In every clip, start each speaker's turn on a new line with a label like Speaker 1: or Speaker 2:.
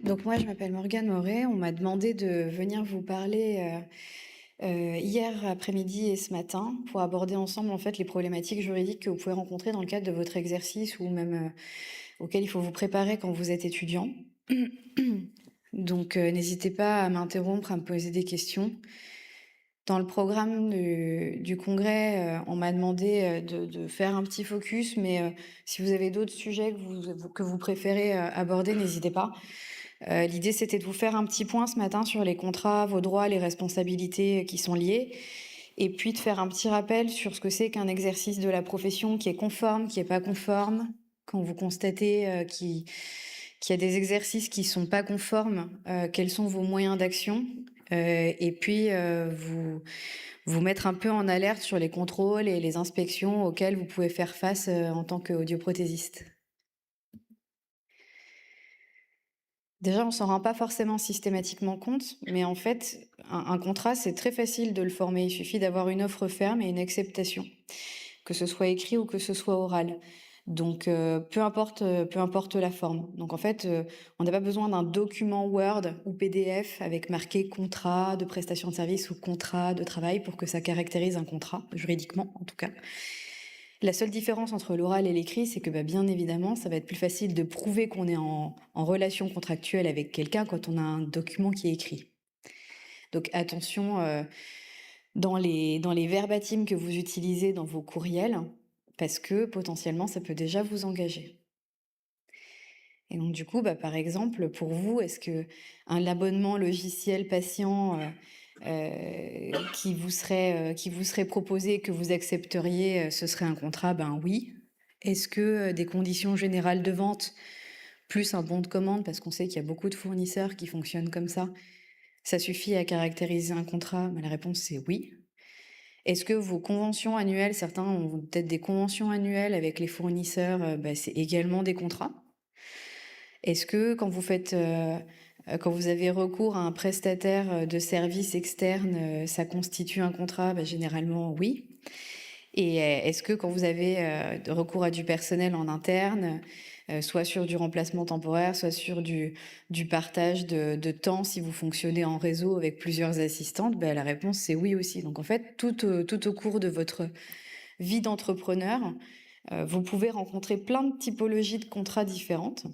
Speaker 1: Donc moi, je m'appelle Morgane Moret. On m'a demandé de venir vous parler hier après-midi et ce matin pour aborder ensemble en fait les problématiques juridiques que vous pouvez rencontrer dans le cadre de votre exercice ou même auquel il faut vous préparer quand vous êtes étudiant. Donc n'hésitez pas à m'interrompre, à me poser des questions. Dans le programme du congrès, on m'a demandé de faire un petit focus, mais si vous avez d'autres sujets que vous préférez aborder, n'hésitez pas. L'idée, c'était de vous faire un petit point ce matin sur les contrats, vos droits, les responsabilités qui sont liées, et puis de faire un petit rappel sur ce que c'est qu'un exercice de la profession qui est conforme, qui est pas conforme. Quand vous constatez qu'il y a des exercices qui sont pas conformes, quels sont vos moyens d'action, et puis vous mettre un peu en alerte sur les contrôles et les inspections auxquelles vous pouvez faire face en tant qu'audioprothésiste. Déjà, on s'en rend pas forcément systématiquement compte, mais en fait, un contrat, c'est très facile de le former. Il suffit d'avoir une offre ferme et une acceptation, que ce soit écrit ou que ce soit oral. Donc, peu importe la forme. Donc, en fait, on n'a pas besoin d'un document Word ou PDF avec marqué contrat de prestation de service ou contrat de travail pour que ça caractérise un contrat, juridiquement en tout cas. La seule différence entre l'oral et l'écrit, c'est que bien évidemment, ça va être plus facile de prouver qu'on est en relation contractuelle avec quelqu'un quand on a un document qui est écrit. Donc attention dans les verbatims que vous utilisez dans vos courriels, parce que potentiellement, ça peut déjà vous engager. Et donc du coup, par exemple, pour vous, est-ce que un abonnement logiciel patient qui vous serait proposé et que vous accepteriez, ce serait un contrat? Ben oui. Est-ce que des conditions générales de vente plus un bon de commande, parce qu'on sait qu'il y a beaucoup de fournisseurs qui fonctionnent comme ça suffit à caractériser un contrat? La réponse c'est oui. Est-ce que vos conventions annuelles, certains ont peut-être des conventions annuelles avec les fournisseurs, c'est également des contrats? Est-ce que quand vous avez recours à un prestataire, de services externe, ça constitue un contrat? Généralement oui. Et est-ce que quand vous avez, recours à du personnel en interne, soit sur du remplacement temporaire, soit sur du partage de temps si vous fonctionnez en réseau avec plusieurs assistantes, la réponse c'est oui aussi. Donc en fait, tout au cours de votre vie d'entrepreneur, vous pouvez rencontrer plein de typologies de contrats différentes.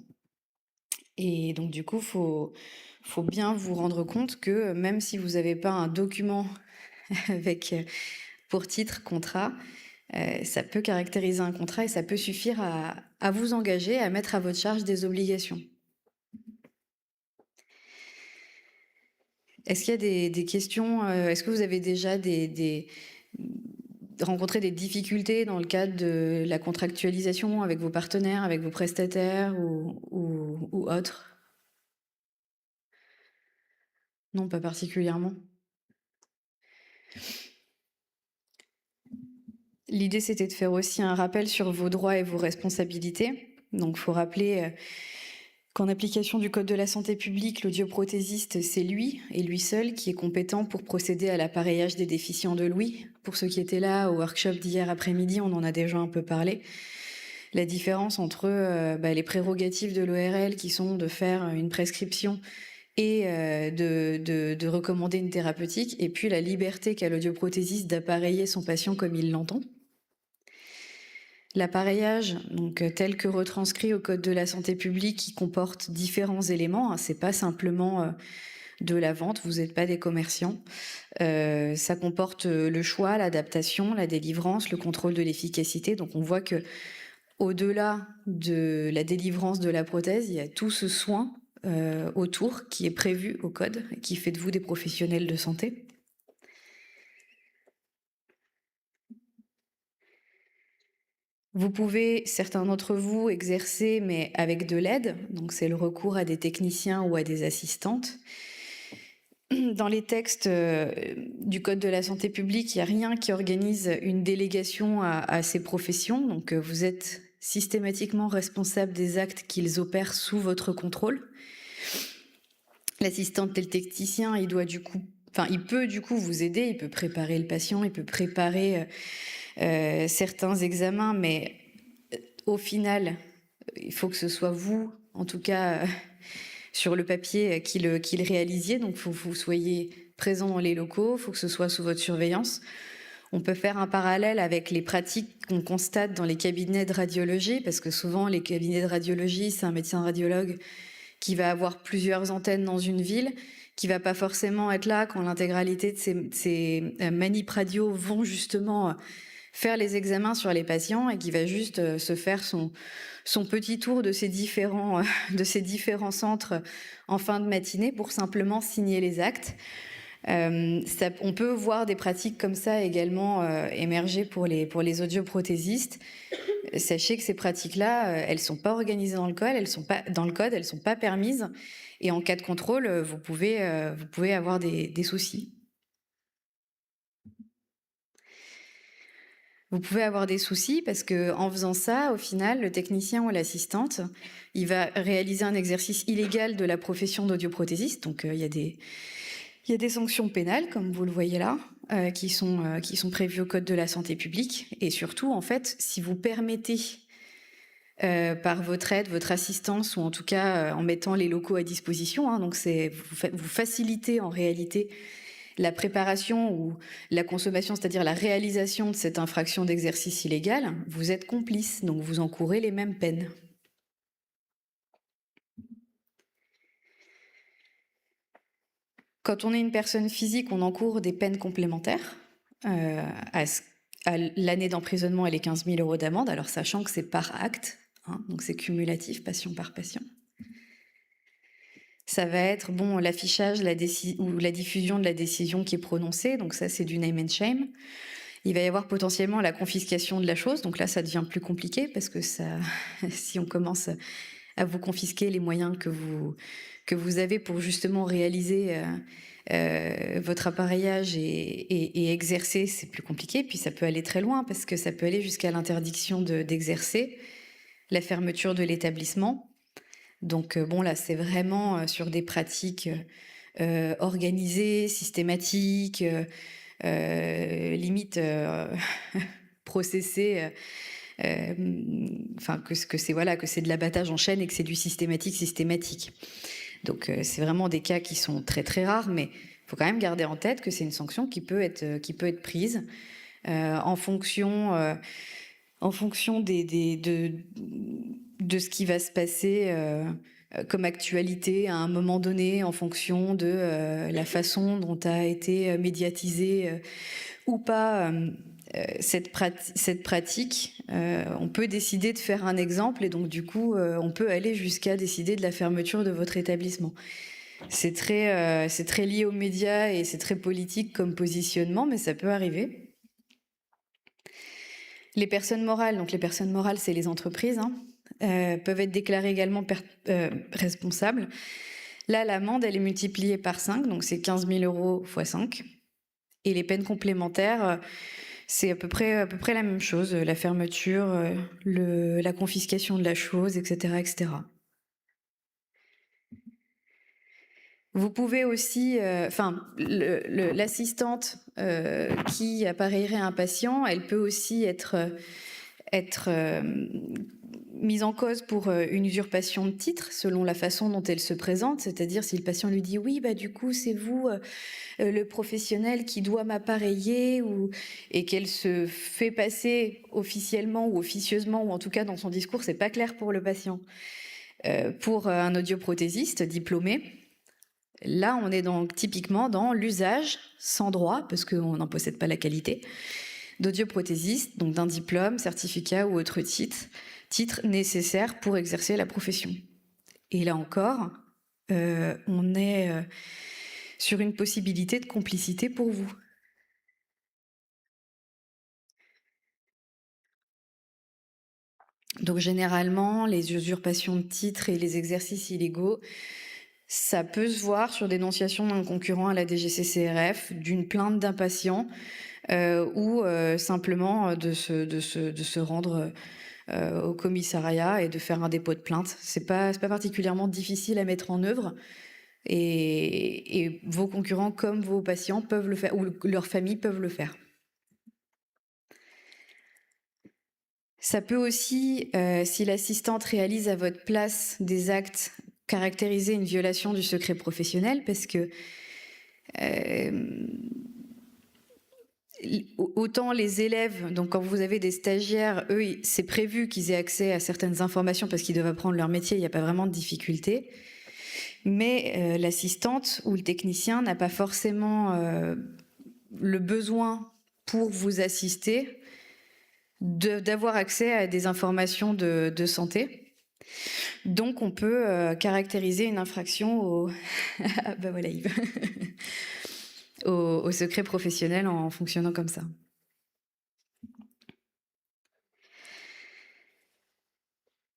Speaker 1: Et donc du coup, faut bien vous rendre compte que même si vous n'avez pas un document avec, pour titre contrat, ça peut caractériser un contrat et ça peut suffire à vous engager, à mettre à votre charge des obligations. Est-ce qu'il y a des questions, est-ce que vous avez déjà rencontré des difficultés dans le cadre de la contractualisation avec vos partenaires, avec vos prestataires ou autres? Non, pas particulièrement? L'idée, c'était de faire aussi un rappel sur vos droits et vos responsabilités. Donc, faut rappeler qu'en application du Code de la santé publique, l'audioprothésiste, c'est lui et lui seul qui est compétent pour procéder à l'appareillage des déficients de l'ouïe. Pour ceux qui étaient là au workshop d'hier après-midi, on en a déjà un peu parlé. La différence entre les prérogatives de l'ORL qui sont de faire une prescription et de recommander une thérapeutique, et puis la liberté qu'a l'audioprothésiste d'appareiller son patient comme il l'entend. L'appareillage, donc tel que retranscrit au Code de la santé publique, qui comporte différents éléments, hein, c'est pas simplement de la vente, vous n'êtes pas des commerciants. Ça comporte le choix, l'adaptation, la délivrance, le contrôle de l'efficacité. Donc on voit que au-delà de la délivrance de la prothèse, il y a tout ce soin autour qui est prévu au code et qui fait de vous des professionnels de santé. Vous pouvez, certains d'entre vous, exercer, mais avec de l'aide. Donc c'est le recours à des techniciens ou à des assistantes. Dans les textes du Code de la santé publique, il n'y a rien qui organise une délégation à ces professions. Donc vous êtes systématiquement responsable des actes qu'ils opèrent sous votre contrôle. L'assistante et le technicien, il peut du coup vous aider, il peut préparer le patient, il peut préparer certains examens, mais au final, il faut que ce soit vous, en tout cas, sur le papier qu'il réalisiez. Donc, il faut que vous soyez présent dans les locaux, il faut que ce soit sous votre surveillance. On peut faire un parallèle avec les pratiques qu'on constate dans les cabinets de radiologie, parce que souvent, les cabinets de radiologie, c'est un médecin radiologue qui va avoir plusieurs antennes dans une ville, qui va pas forcément être là quand l'intégralité de ces manip radio vont justement faire les examens sur les patients et qui va juste se faire son petit tour de ces différents centres en fin de matinée pour simplement signer les actes. On peut voir des pratiques comme ça également émerger pour les audioprothésistes. Sachez que ces pratiques-là, elles sont pas organisées dans le code, elles sont pas permises. Et en cas de contrôle, vous pouvez avoir des soucis. Vous pouvez avoir des soucis parce que en faisant ça, au final, le technicien ou l'assistante, il va réaliser un exercice illégal de la profession d'audioprothésiste. Donc, il y a des sanctions pénales, comme vous le voyez là, qui sont prévues au Code de la santé publique. Et surtout, en fait, si vous permettez, par votre aide, votre assistance, ou en tout cas en mettant les locaux à disposition, hein, donc vous facilitez en réalité la préparation ou la consommation, c'est-à-dire la réalisation de cette infraction d'exercice illégal, vous êtes complice, donc vous encourez les mêmes peines. Quand on est une personne physique, on encourt des peines complémentaires à l'année d'emprisonnement et les 15 000 € d'amende, alors sachant que c'est par acte, hein, donc c'est cumulatif, patient par patient. Ça va être l'affichage ou la diffusion de la décision qui est prononcée, donc ça c'est du name and shame. Il va y avoir potentiellement la confiscation de la chose, donc là ça devient plus compliqué parce que si on commence à vous confisquer les moyens que vous avez pour justement réaliser votre appareillage et exercer, c'est plus compliqué. Puis ça peut aller très loin parce que ça peut aller jusqu'à l'interdiction d'exercer, la fermeture de l'établissement. Donc là c'est vraiment sur des pratiques organisées, systématiques, limite processées. Que c'est de l'abattage en chaîne et que c'est du systématique. Donc c'est vraiment des cas qui sont très très rares, mais il faut quand même garder en tête que c'est une sanction qui peut être prise en fonction de ce qui va se passer comme actualité à un moment donné, en fonction de la façon dont a été médiatisée ou pas cette pratique. On peut décider de faire un exemple et donc du coup on peut aller jusqu'à décider de la fermeture de votre établissement. C'est très lié aux médias et c'est très politique comme positionnement, mais ça peut arriver. Les personnes morales, donc les personnes morales, c'est les entreprises, peuvent être déclarées également responsables. Là, l'amende, elle est multipliée par 5, donc c'est 15 000 € x 5. Et les peines complémentaires, c'est à peu près la même chose, la fermeture, la confiscation de la chose, etc., etc. Vous pouvez aussi, l'assistante qui appareillerait un patient, elle peut aussi être mise en cause pour une usurpation de titre selon la façon dont elle se présente, c'est-à-dire si le patient lui dit oui, du coup c'est vous le professionnel qui doit m'appareiller, et qu'elle se fait passer officiellement ou officieusement, ou en tout cas dans son discours c'est pas clair pour le patient, pour un audioprothésiste diplômé. Là, on est donc typiquement dans l'usage sans droit, parce qu'on n'en possède pas la qualité, d'audioprothésiste, donc d'un diplôme, certificat ou autre titre nécessaire pour exercer la profession. Et là encore, on est sur une possibilité de complicité pour vous. Donc généralement, les usurpations de titres et les exercices illégaux, ça peut se voir sur dénonciation d'un concurrent à la DGCCRF, d'une plainte d'un patient, ou simplement de se rendre au commissariat et de faire un dépôt de plainte. C'est pas particulièrement difficile à mettre en œuvre, et vos concurrents comme vos patients peuvent le faire, ou leurs familles peuvent le faire. Ça peut aussi, si l'assistante réalise à votre place des actes caractériser une violation du secret professionnel parce que autant les élèves, donc quand vous avez des stagiaires, eux, c'est prévu qu'ils aient accès à certaines informations parce qu'ils doivent apprendre leur métier, il n'y a pas vraiment de difficulté. Mais l'assistante ou le technicien n'a pas forcément le besoin pour vous assister d'avoir accès à des informations de santé. Donc on peut caractériser une infraction au ah bah voilà Yves au secret professionnel en fonctionnant comme ça.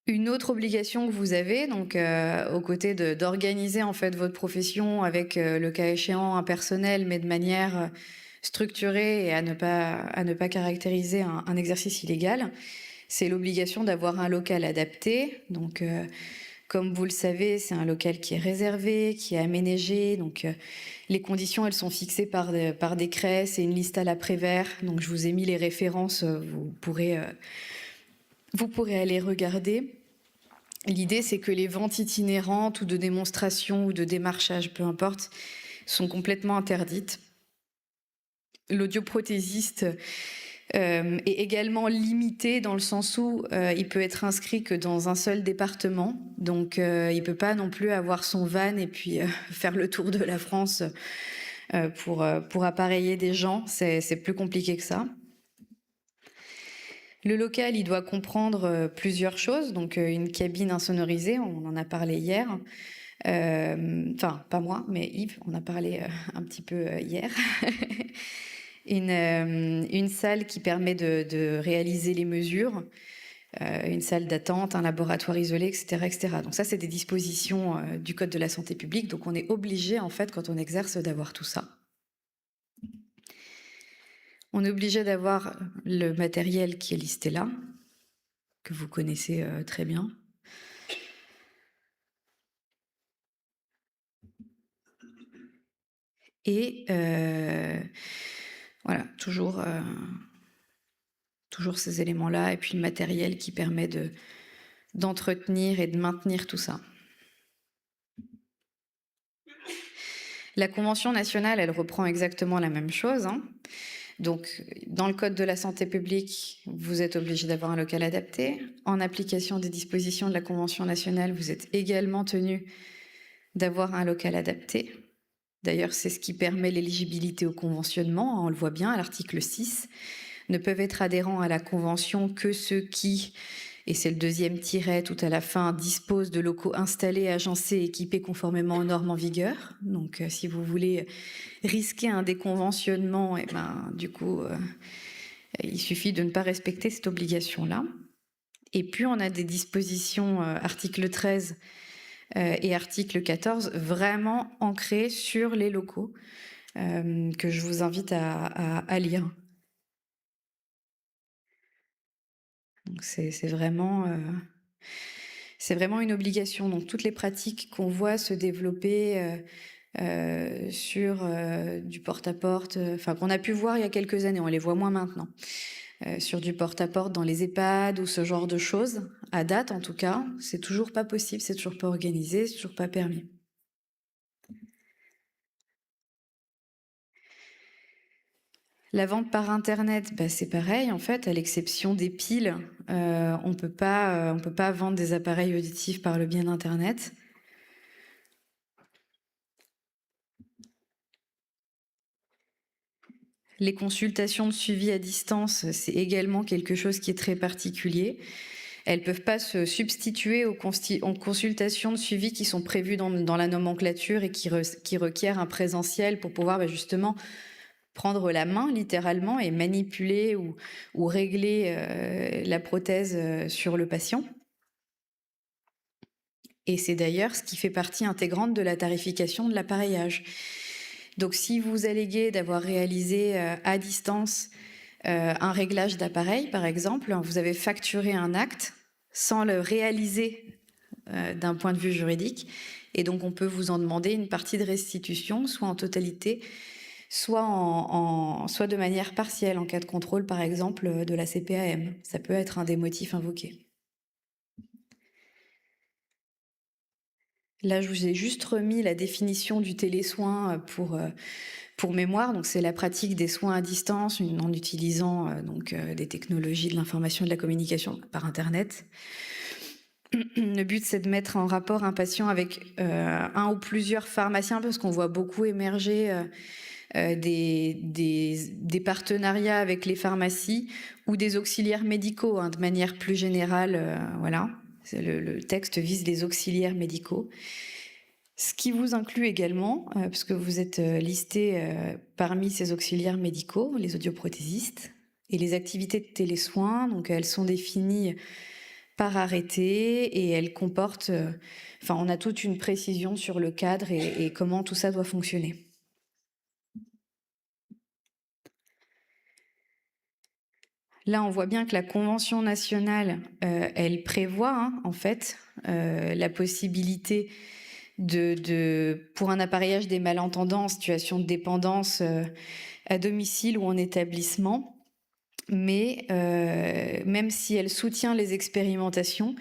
Speaker 1: Une autre obligation que vous avez, donc aux côtés d'organiser en fait votre profession avec le cas échéant un personnel, mais de manière structurée et à ne pas caractériser un exercice illégal, c'est l'obligation d'avoir un local adapté. Donc comme vous le savez, c'est un local qui est réservé, qui est aménagé. Donc les conditions, elles sont fixées par décret. C'est une liste à la Prévert. Donc je vous ai mis les références. Vous pourrez aller regarder. L'idée, c'est que les ventes itinérantes ou de démonstration ou de démarchage, peu importe, sont complètement interdites. L'audioprothésiste est également limité dans le sens où il peut être inscrit que dans un seul département. Donc, il ne peut pas non plus avoir son van et puis faire le tour de la France pour appareiller des gens. C'est plus compliqué que ça. Le local, il doit comprendre plusieurs choses, donc une cabine insonorisée, on en a parlé hier, enfin pas moi, mais Yves, on a parlé un petit peu hier. Une salle qui permet de réaliser les mesures, une salle d'attente, un laboratoire isolé, etc., etc. Donc ça, c'est des dispositions du Code de la santé publique, donc on est obligé, en fait, quand on exerce, d'avoir tout ça. On est obligé d'avoir le matériel qui est listé là, que vous connaissez très bien. Et voilà, toujours ces éléments-là, et puis le matériel qui permet d'entretenir et de maintenir tout ça. La Convention nationale, elle reprend exactement la même chose, hein. Donc, dans le Code de la santé publique, vous êtes obligé d'avoir un local adapté. En application des dispositions de la Convention nationale, vous êtes également tenu d'avoir un local adapté. D'ailleurs, c'est ce qui permet l'éligibilité au conventionnement, on le voit bien à l'article 6. Ne peuvent être adhérents à la Convention que ceux qui, et c'est le deuxième tiret tout à la fin, disposent de locaux installés, agencés et équipés conformément aux normes en vigueur. Donc, si vous voulez risquer un déconventionnement, et du coup, il suffit de ne pas respecter cette obligation-là. Et puis, on a des dispositions, article 13 et article 14, vraiment ancrées sur les locaux, que je vous invite à lire. Donc c'est vraiment une obligation. Donc toutes les pratiques qu'on voit se développer sur du porte-à-porte, enfin qu'on a pu voir il y a quelques années, on les voit moins maintenant, sur du porte-à-porte dans les EHPAD ou ce genre de choses, à date en tout cas, c'est toujours pas possible, c'est toujours pas organisé, c'est toujours pas permis. La vente par internet, c'est pareil en fait, à l'exception des piles, on peut pas vendre des appareils auditifs par le biais d'internet. Les consultations de suivi à distance, c'est également quelque chose qui est très particulier. Elles ne peuvent pas se substituer aux consultations de suivi qui sont prévues dans la nomenclature et qui requièrent un présentiel pour pouvoir justement prendre la main littéralement et manipuler ou régler la prothèse sur le patient. Et c'est d'ailleurs ce qui fait partie intégrante de la tarification de l'appareillage. Donc si vous alléguez d'avoir réalisé à distance un réglage d'appareil, par exemple, vous avez facturé un acte sans le réaliser d'un point de vue juridique, et donc on peut vous en demander une partie de restitution, soit en totalité, soit de manière partielle, en cas de contrôle, par exemple, de la CPAM. Ça peut être un des motifs invoqués. Là, je vous ai juste remis la définition du télésoin pour mémoire. Donc, c'est la pratique des soins à distance en utilisant des technologies de l'information et de la communication par Internet. Le but, c'est de mettre en rapport un patient avec un ou plusieurs pharmaciens, parce qu'on voit beaucoup émerger des partenariats avec les pharmacies ou des auxiliaires médicaux, hein, de manière plus générale. Voilà, le texte vise les auxiliaires médicaux. Ce qui vous inclut également, parce que vous êtes listé parmi ces auxiliaires médicaux, les audioprothésistes, et les activités de télésoins. Donc, elles sont définies par arrêté et elles comportent... on a toute une précision sur le cadre et comment tout ça doit fonctionner. Là, on voit bien que la Convention nationale, elle prévoit, hein, en fait, la possibilité pour un appareillage des malentendants en situation de dépendance à domicile ou en établissement. Mais même si elle soutient les expérimentations,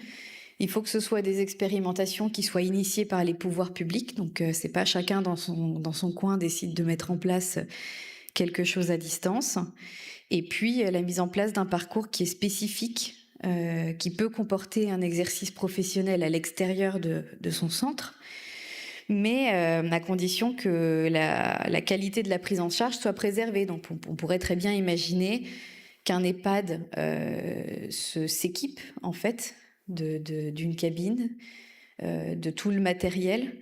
Speaker 1: il faut que ce soit des expérimentations qui soient initiées par les pouvoirs publics. Donc, c'est pas chacun dans son coin décide de mettre en place quelque chose à distance. Et puis, la mise en place d'un parcours qui est spécifique, qui peut comporter un exercice professionnel à l'extérieur de son centre, mais à condition que la qualité de la prise en charge soit préservée. Donc, on pourrait très bien imaginer qu'un EHPAD s'équipe, en fait, d'une cabine, de tout le matériel,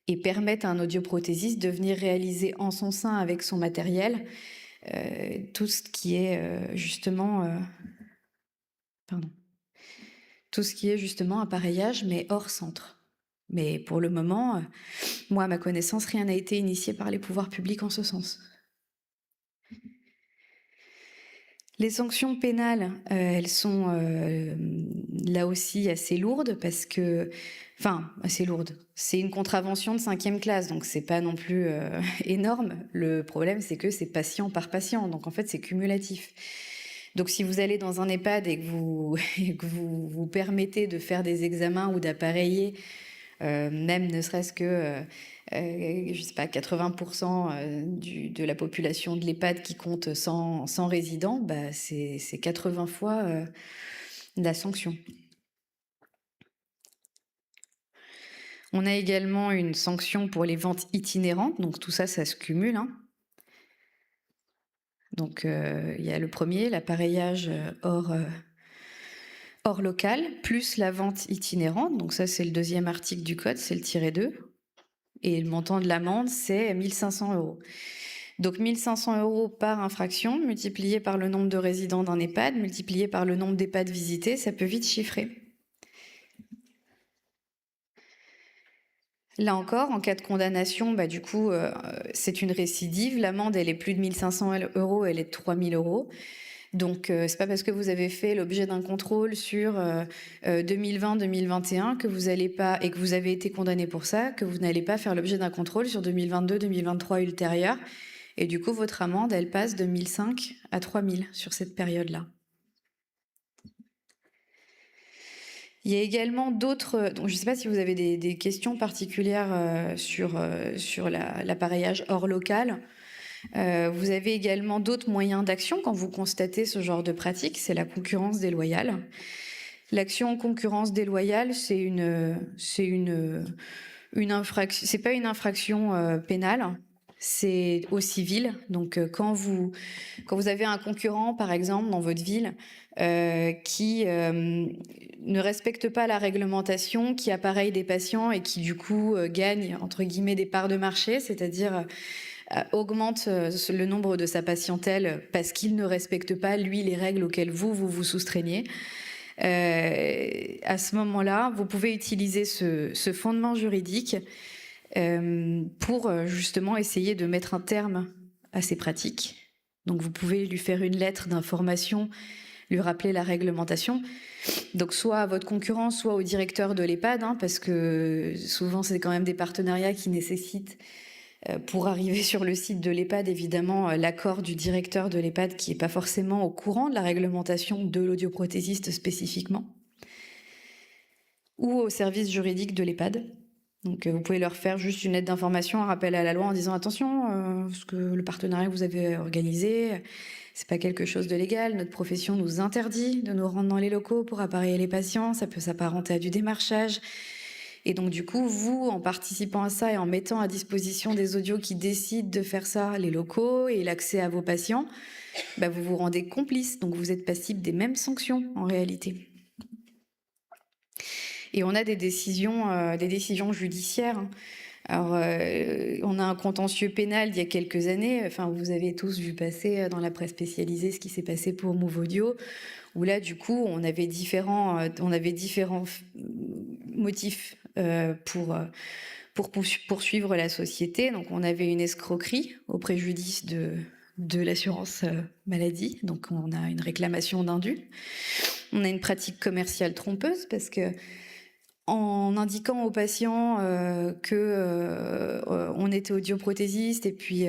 Speaker 1: et permette à un audioprothésiste de venir réaliser en son sein, avec son matériel, tout ce qui est justement appareillage, mais hors centre. Mais pour le moment, moi, à ma connaissance, rien n'a été initié par les pouvoirs publics en ce sens. Les sanctions pénales, elles sont là aussi assez lourdes parce que... assez lourdes. C'est une contravention de 5e classe, donc c'est pas non plus énorme. Le problème, c'est que c'est patient par patient, donc en fait, c'est cumulatif. Donc si vous allez dans un EHPAD et que vous vous permettez de faire des examens ou d'appareiller, même ne serait-ce que... je sais pas, 80% de la population de l'EHPAD qui compte 100 résidents, bah c'est 80 fois la sanction. On a également une sanction pour les ventes itinérantes, donc tout ça, ça se cumule, hein. Donc il y a le premier, l'appareillage hors local, plus la vente itinérante, donc ça c'est le 2e article du code, c'est le -2. Et le montant de l'amende, c'est 1 500 €. Donc 1 500 € par infraction, multiplié par le nombre de résidents d'un EHPAD, multiplié par le nombre d'EHPAD visités, ça peut vite chiffrer. Là encore, en cas de condamnation, bah, du coup, c'est une récidive. L'amende, elle est plus de 1 500 €, elle est de 3 000 €. Donc, c'est pas parce que vous avez fait l'objet d'un contrôle sur 2020-2021 que vous allez pas, et que vous avez été condamné pour ça, que vous n'allez pas faire l'objet d'un contrôle sur 2022-2023 ultérieur. Et du coup, votre amende, elle passe de 1 500 à 3 000 sur cette période-là. Il y a également d'autres... Donc, je ne sais pas si vous avez des questions particulières sur l'appareillage hors local. Vous avez également d'autres moyens d'action quand vous constatez ce genre de pratique, c'est la concurrence déloyale. L'action en concurrence déloyale, c'est pas une infraction pénale, c'est au civil. Donc quand vous avez un concurrent, par exemple, dans votre ville, qui ne respecte pas la réglementation, qui appareille des patients et qui du coup gagne entre guillemets des parts de marché, c'est-à-dire augmente le nombre de sa patientèle parce qu'il ne respecte pas, lui, les règles auxquelles vous soustreignez. À ce moment-là, vous pouvez utiliser ce fondement juridique pour justement essayer de mettre un terme à ces pratiques. Donc vous pouvez lui faire une lettre d'information, lui rappeler la réglementation. Donc soit à votre concurrent, soit au directeur de l'EHPAD, hein, parce que souvent c'est quand même des partenariats qui nécessitent, pour arriver sur le site de l'EHPAD, évidemment, l'accord du directeur de l'EHPAD qui n'est pas forcément au courant de la réglementation de l'audioprothésiste spécifiquement, ou au service juridique de l'EHPAD. Donc, vous pouvez leur faire juste une lettre d'information, un rappel à la loi en disant: «Attention, ce que le partenariat que vous avez organisé, c'est pas quelque chose de légal. Notre profession nous interdit de nous rendre dans les locaux pour appareiller les patients. Ça peut s'apparenter à du démarchage». Et donc, du coup, vous, en participant à ça et en mettant à disposition des audios qui décident de faire ça, les locaux et l'accès à vos patients, bah, vous vous rendez complice. Donc, vous êtes passible des mêmes sanctions en réalité. Et on a des décisions judiciaires, hein. Alors, on a un contentieux pénal d'il y a quelques années. Enfin, vous avez tous vu passer dans la presse spécialisée ce qui s'est passé pour Move Audio, où là, du coup, on avait différents motifs pour poursuivre la société. Donc, on avait une escroquerie au préjudice de l'assurance maladie. Donc, on a une réclamation d'indu. On a une pratique commerciale trompeuse parce que en indiquant aux patients que on était audioprothésiste et puis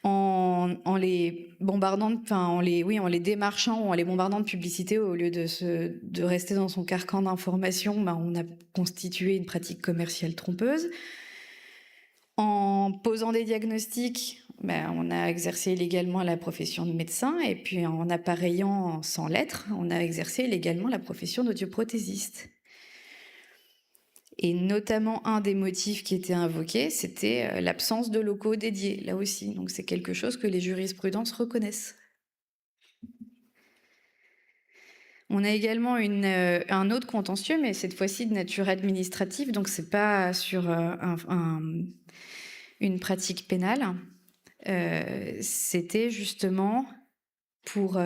Speaker 1: en les bombardant, en les démarchant ou en les bombardant de publicité au lieu de rester dans son carcan d'information, bah, on a constitué une pratique commerciale trompeuse. En posant des diagnostics, bah, on a exercé illégalement la profession de médecin et puis en appareillant sans lettres, on a exercé illégalement la profession d'audioprothésiste. Et notamment, un des motifs qui était invoqué, c'était l'absence de locaux dédiés, là aussi. Donc, c'est quelque chose que les jurisprudences reconnaissent. On a également un autre contentieux, mais cette fois-ci de nature administrative, donc c'est pas sur une pratique pénale. C'était justement pour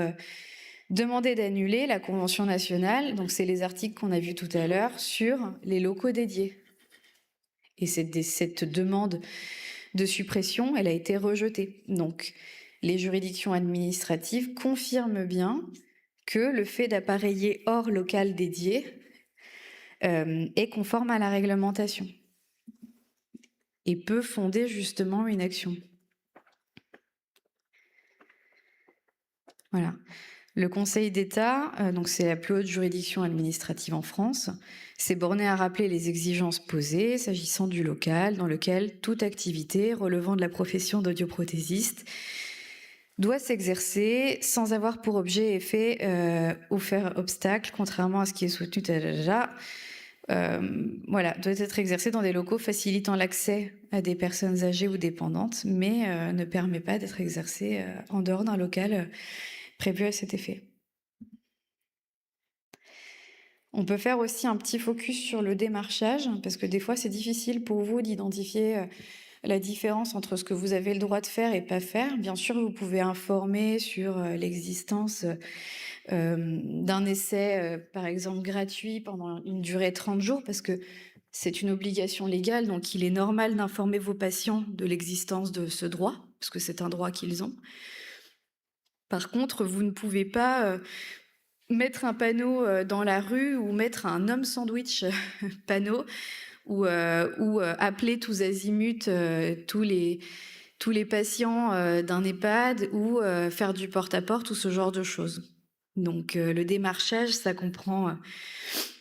Speaker 1: demander d'annuler la Convention nationale, donc c'est les articles qu'on a vus tout à l'heure, sur les locaux dédiés. Et cette demande de suppression, elle a été rejetée. Donc, les juridictions administratives confirment bien que le fait d'appareiller hors local dédié est conforme à la réglementation et peut fonder justement une action. Voilà. Le Conseil d'État, donc c'est la plus haute juridiction administrative en France, s'est borné à rappeler les exigences posées s'agissant du local dans lequel toute activité relevant de la profession d'audioprothésiste doit s'exercer sans avoir pour objet et effet ou faire obstacle, contrairement à ce qui est soutenu déjà. Voilà, doit être exercé dans des locaux facilitant l'accès à des personnes âgées ou dépendantes, mais ne permet pas d'être exercé en dehors d'un local prévu à cet effet. On peut faire aussi un petit focus sur le démarchage, parce que des fois c'est difficile pour vous d'identifier la différence entre ce que vous avez le droit de faire et pas faire. Bien sûr, vous pouvez informer sur l'existence d'un essai, par exemple gratuit pendant une durée de 30 jours, parce que c'est une obligation légale, donc il est normal d'informer vos patients de l'existence de ce droit, parce que c'est un droit qu'ils ont. Par contre, vous ne pouvez pas mettre un panneau dans la rue ou mettre un homme sandwich panneau ou appeler tous azimuts tous les patients d'un EHPAD ou faire du porte-à-porte ou ce genre de choses. Donc le démarchage, ça comprend,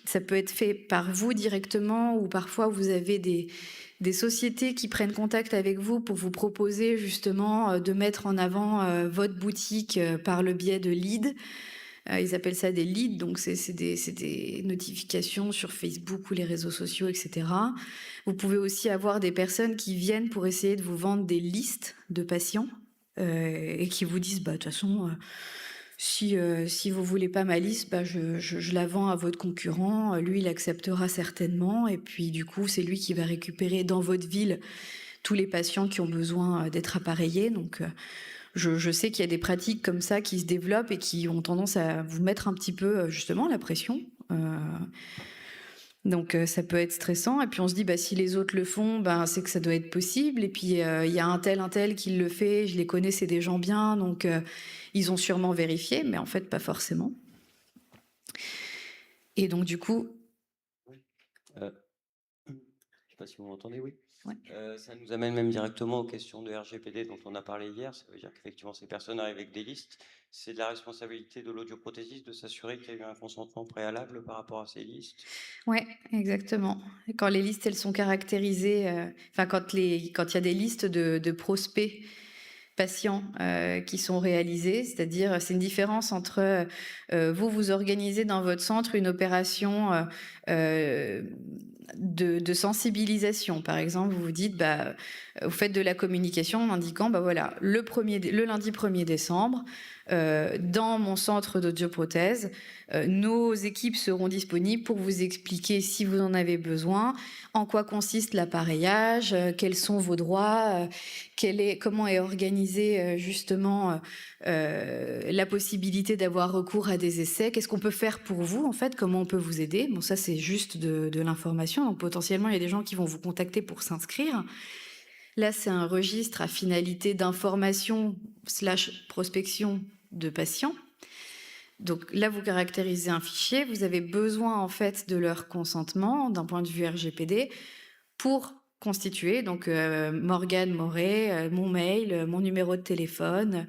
Speaker 1: ça peut être fait par vous directement ou parfois vous avez des sociétés qui prennent contact avec vous pour vous proposer justement de mettre en avant votre boutique par le biais de leads. Ils appellent ça des leads, donc c'est des notifications sur Facebook ou les réseaux sociaux, etc. Vous pouvez aussi avoir des personnes qui viennent pour essayer de vous vendre des listes de patients et qui vous disent, bah, de toute façon, si vous voulez pas ma liste, bah, je la vends à votre concurrent, lui, il acceptera certainement, et puis du coup, c'est lui qui va récupérer dans votre ville tous les patients qui ont besoin d'être appareillés, donc... Je sais qu'il y a des pratiques comme ça qui se développent et qui ont tendance à vous mettre un petit peu justement la pression. Donc ça peut être stressant. Et puis on se dit, bah, si les autres le font, bah, c'est que ça doit être possible. Et puis il y a un tel qui le fait, je les connais, c'est des gens bien, donc ils ont sûrement vérifié, mais en fait pas forcément. Et donc du coup...
Speaker 2: Oui. Je sais pas si vous m'entendez, oui.
Speaker 1: Ouais.
Speaker 2: Ça nous amène même directement aux questions de RGPD dont on a parlé hier. Ça veut dire qu'effectivement, ces personnes arrivent avec des listes. C'est de la responsabilité de l'audioprothésiste de s'assurer qu'il y a eu un consentement préalable par rapport à ces listes.
Speaker 1: Ouais, exactement. Et quand les listes, elles sont caractérisées, enfin quand il y a des listes de prospects patients, qui sont réalisées, c'est-à-dire, c'est une différence entre, vous, vous organisez dans votre centre une opération, de sensibilisation. Par exemple, vous vous dites, bah, vous faites de la communication en indiquant, bah, voilà, le lundi 1er décembre, dans mon centre d'audioprothèse, nos équipes seront disponibles pour vous expliquer si vous en avez besoin, en quoi consiste l'appareillage, quels sont vos droits, comment est organisée justement la possibilité d'avoir recours à des essais, qu'est-ce qu'on peut faire pour vous en fait, comment on peut vous aider. Bon, ça c'est juste de l'information, donc potentiellement il y a des gens qui vont vous contacter pour s'inscrire. Là, c'est un registre à finalité d'information / prospection de patients. Donc là, vous caractérisez un fichier, vous avez besoin en fait de leur consentement d'un point de vue RGPD pour constituer, donc Morgane Moret, mon mail, mon numéro de téléphone,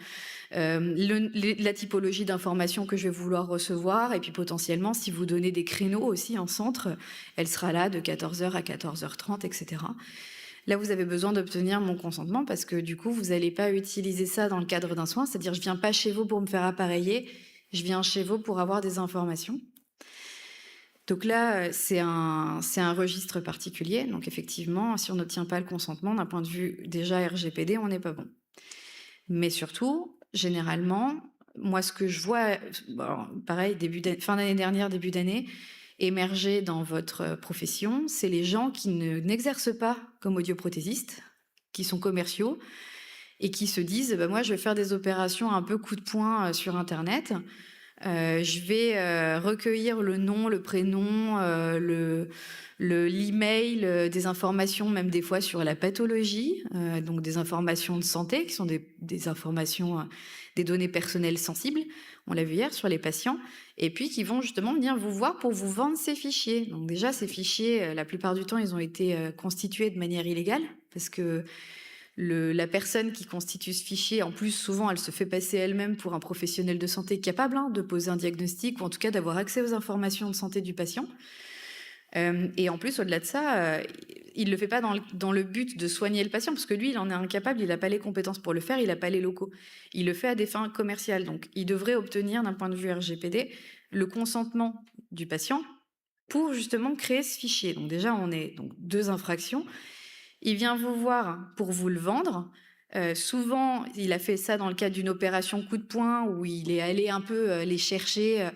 Speaker 1: la typologie d'informations que je vais vouloir recevoir, et puis potentiellement, si vous donnez des créneaux aussi en centre, elle sera là de 14h à 14h30, etc. Là, vous avez besoin d'obtenir mon consentement parce que du coup, vous n'allez pas utiliser ça dans le cadre d'un soin, c'est-à-dire je viens pas chez vous pour me faire appareiller, je viens chez vous pour avoir des informations. Donc là, c'est un registre particulier. Donc effectivement, si on n'obtient pas le consentement, d'un point de vue déjà RGPD, on n'est pas bon. Mais surtout, généralement, moi, ce que je vois, bon, pareil, fin d'année dernière, début d'année, émerger dans votre profession, c'est les gens qui n'exercent pas comme audioprothésistes, qui sont commerciaux et qui se disent, bah, moi, je vais faire des opérations un peu coup de poing sur Internet. Je vais recueillir le nom, le prénom, l'email, des informations même des fois sur la pathologie, donc des informations de santé qui sont des informations, des données personnelles sensibles, on l'a vu hier sur les patients, et puis qui vont justement venir vous voir pour vous vendre ces fichiers. Donc déjà, ces fichiers, la plupart du temps, ils ont été constitués de manière illégale, parce que la personne qui constitue ce fichier, en plus, souvent, elle se fait passer elle-même pour un professionnel de santé capable de poser un diagnostic ou en tout cas d'avoir accès aux informations de santé du patient. Et en plus, au-delà de ça, il ne le fait pas dans le but de soigner le patient, parce que lui, il en est incapable, il n'a pas les compétences pour le faire, il n'a pas les locaux. Il le fait à des fins commerciales. Donc, il devrait obtenir, d'un point de vue RGPD, le consentement du patient pour justement créer ce fichier. Donc déjà, on est donc 2 infractions. Il vient vous voir pour vous le vendre. Souvent, il a fait ça dans le cadre d'une opération coup de poing où il est allé un peu les chercher,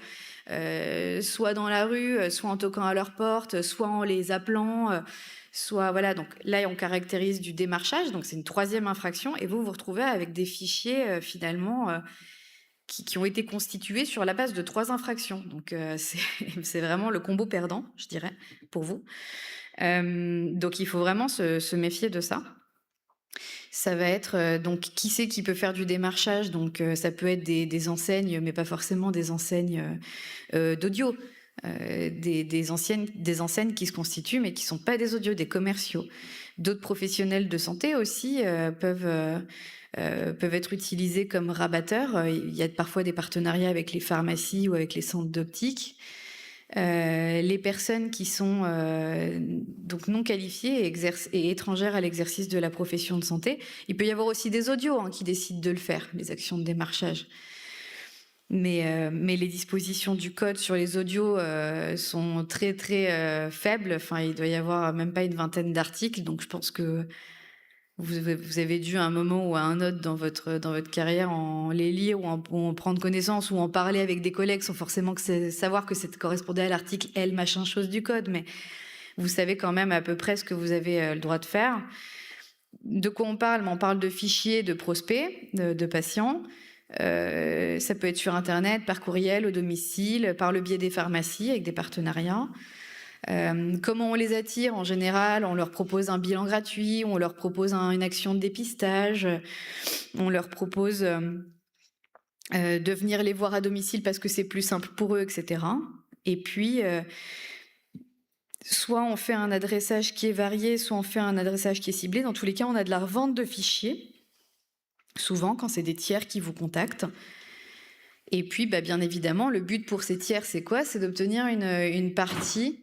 Speaker 1: soit dans la rue, soit en toquant à leur porte, soit en les appelant, soit voilà. Donc là, on caractérise du démarchage. Donc c'est une 3e infraction, et vous vous retrouvez avec des fichiers finalement qui ont été constitués sur la base de 3 infractions. Donc c'est vraiment le combo perdant, je dirais, pour vous. Donc il faut vraiment se méfier de ça. Ça va être donc qui c'est qui peut faire du démarchage. Donc ça peut être des enseignes, mais pas forcément des enseignes d'audio. Des enseignes qui se constituent mais qui sont pas des audios, des commerciaux. D'autres professionnels de santé aussi peuvent être utilisés comme rabatteurs. Il y a parfois des partenariats avec les pharmacies ou avec les centres d'optique. Les personnes qui sont donc non qualifiées et étrangères à l'exercice de la profession de santé. Il peut y avoir aussi des audios qui décident de le faire, les actions de démarchage. Mais les dispositions du code sur les audios sont très très faibles. Enfin, il doit y avoir même pas une 20aine d'articles. Donc je pense que vous avez dû à un moment ou à un autre dans votre carrière en les lire ou en prendre connaissance ou en parler avec des collègues sans forcément savoir que ça correspondait à l'article L machin chose du code, mais vous savez quand même à peu près ce que vous avez le droit de faire. De quoi on parle? On parle de fichiers de prospects, de patients. Ça peut être sur Internet, par courriel, au domicile, par le biais des pharmacies avec des partenariats. Comment on les attire? En général, on leur propose un bilan gratuit, on leur propose une action de dépistage, on leur propose de venir les voir à domicile parce que c'est plus simple pour eux, etc. Et puis, soit on fait un adressage qui est varié, soit on fait un adressage qui est ciblé. Dans tous les cas, on a de la revente de fichiers, souvent quand c'est des tiers qui vous contactent. Et puis, bien évidemment, le but pour ces tiers, c'est quoi? C'est d'obtenir une partie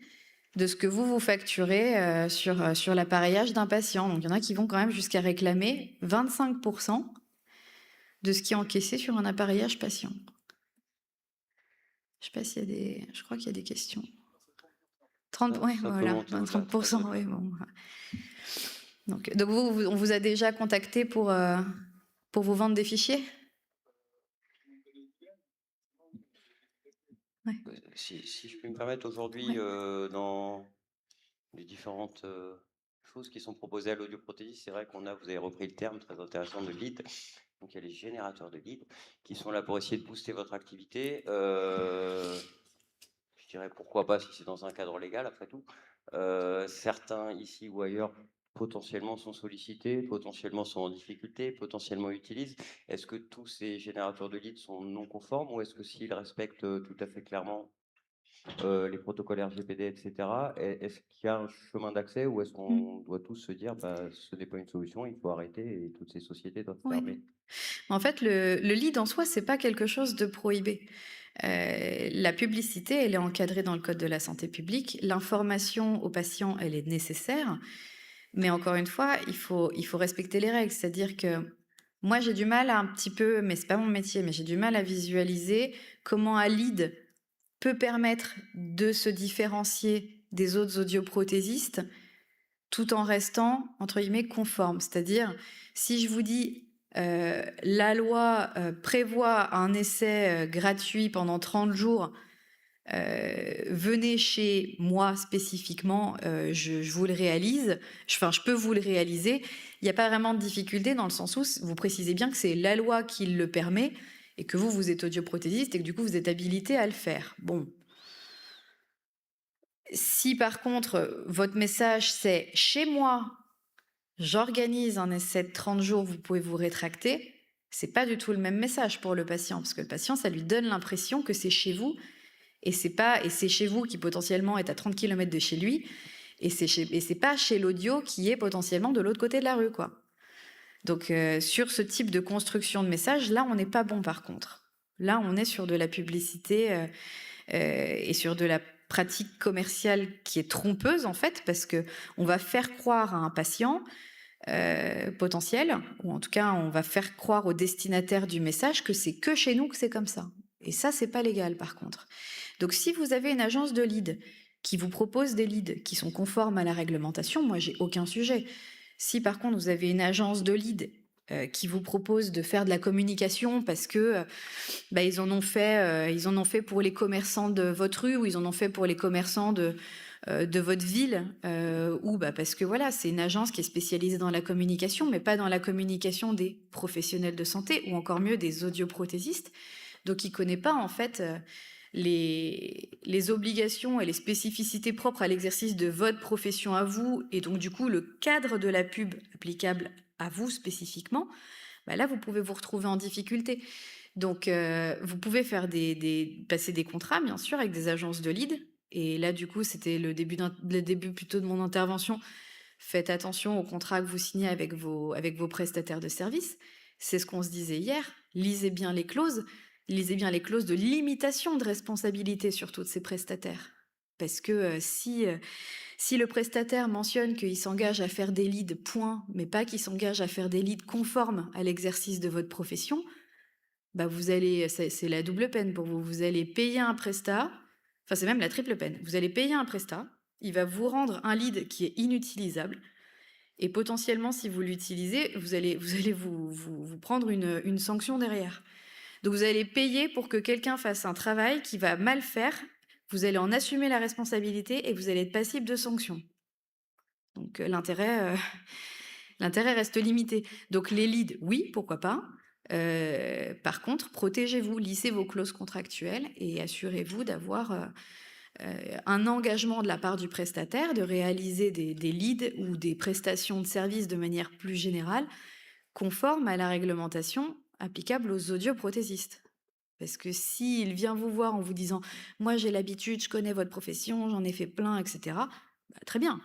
Speaker 1: de ce que vous facturez sur l'appareillage d'un patient. Donc, il y en a qui vont quand même jusqu'à réclamer 25% de ce qui est encaissé sur un appareillage patient. Je sais pas s'il y a des... Je crois qu'il y a des questions. 30, ouais,
Speaker 2: Ça peut
Speaker 1: voilà,
Speaker 2: monter au-delà,
Speaker 1: 30%, oui, bon. Donc on vous a déjà contacté pour vous vendre des fichiers? Ouais.
Speaker 2: Si je peux me permettre, aujourd'hui,
Speaker 1: Ouais.
Speaker 2: dans les différentes choses qui sont proposées à l'audioprothésiste, c'est vrai vous avez repris le terme très intéressant de lead. Donc il y a les générateurs de leads qui sont là pour essayer de booster votre activité. Je dirais pourquoi pas si c'est dans un cadre légal, après tout. Certains ici ou ailleurs potentiellement sont sollicités, potentiellement sont en difficulté, potentiellement utilisent. Est-ce que tous ces générateurs de leads sont non conformes ou est-ce que s'ils respectent tout à fait clairement les protocoles RGPD, etc., est-ce qu'il y a un chemin d'accès ou est-ce qu'on doit tous se dire ce n'est pas une solution, il faut arrêter et toutes ces sociétés doivent
Speaker 1: Oui.
Speaker 2: fermer?
Speaker 1: En fait, le lead en soi, c'est pas quelque chose de prohibé. La publicité, elle est encadrée dans le code de la santé publique. L'information aux patients, elle est nécessaire. Mais encore une fois, il faut respecter les règles. C'est-à-dire que moi, j'ai du mal à un petit peu, mais c'est pas mon métier, mais j'ai du mal à visualiser comment un lead peut permettre de se différencier des autres audioprothésistes tout en restant, entre guillemets, conforme. C'est-à-dire, si je vous dis, la loi prévoit un essai gratuit pendant 30 jours, venez chez moi spécifiquement, je vous le réalise, je peux vous le réaliser. Il n'y a pas vraiment de difficulté dans le sens où vous précisez bien que c'est la loi qui le permet et que vous êtes audioprothésiste et que du coup, vous êtes habilité à le faire. Bon. Si par contre, votre message c'est chez moi, j'organise un essai de 30 jours, vous pouvez vous rétracter, c'est pas du tout le même message pour le patient, parce que le patient, ça lui donne l'impression que c'est chez vous, et c'est chez vous qui potentiellement est à 30 km de chez lui, et c'est pas chez l'audio qui est potentiellement de l'autre côté de la rue, quoi. Donc sur ce type de construction de message, là, on n'est pas bon par contre. Là, on est sur de la publicité et sur de la pratique commerciale qui est trompeuse en fait, parce que on va faire croire à un patient potentiel, ou en tout cas on va faire croire au destinataire du message que c'est que chez nous que c'est comme ça. Et ça, c'est pas légal par contre. Donc si vous avez une agence de lead qui vous propose des leads qui sont conformes à la réglementation, moi j'ai aucun sujet. Si par contre vous avez une agence de lead qui vous propose de faire de la communication parce que ils en ont fait pour les commerçants de votre rue ou ils en ont fait pour les commerçants de votre ville ou parce que voilà, c'est une agence qui est spécialisée dans la communication, mais pas dans la communication des professionnels de santé ou encore mieux des audioprothésistes. Donc, il ne connaît pas en fait les obligations et les spécificités propres à l'exercice de votre profession à vous et donc du coup le cadre de la pub applicable à vous spécifiquement. Là, vous pouvez vous retrouver en difficulté. Donc, vous pouvez faire passer des contrats, bien sûr, avec des agences de lead. Et là, du coup, c'était le début plutôt de mon intervention. Faites attention aux contrats que vous signez avec vos prestataires de services. C'est ce qu'on se disait hier. Lisez bien les clauses. Lisez bien les clauses de limitation de responsabilité sur tous ces prestataires. Parce que si le prestataire mentionne qu'il s'engage à faire des leads, point, mais pas qu'il s'engage à faire des leads conformes à l'exercice de votre profession, vous allez, c'est la double peine pour vous. Vous allez payer un prestat, enfin c'est même la triple peine. Vous allez payer un prestat, il va vous rendre un lead qui est inutilisable, et potentiellement, si vous l'utilisez, vous allez vous prendre une sanction derrière. Donc vous allez payer pour que quelqu'un fasse un travail qui va mal faire, vous allez en assumer la responsabilité et vous allez être passible de sanctions. Donc l'intérêt reste limité. Donc les leads, oui, pourquoi pas. Par contre, protégez-vous, lissez vos clauses contractuelles et assurez-vous d'avoir un engagement de la part du prestataire de réaliser des leads ou des prestations de services de manière plus générale conformes à la réglementation applicable aux audioprothésistes. Parce que s'il vient vous voir en vous disant « moi j'ai l'habitude, je connais votre profession, j'en ai fait plein, etc. », Bah, très bien.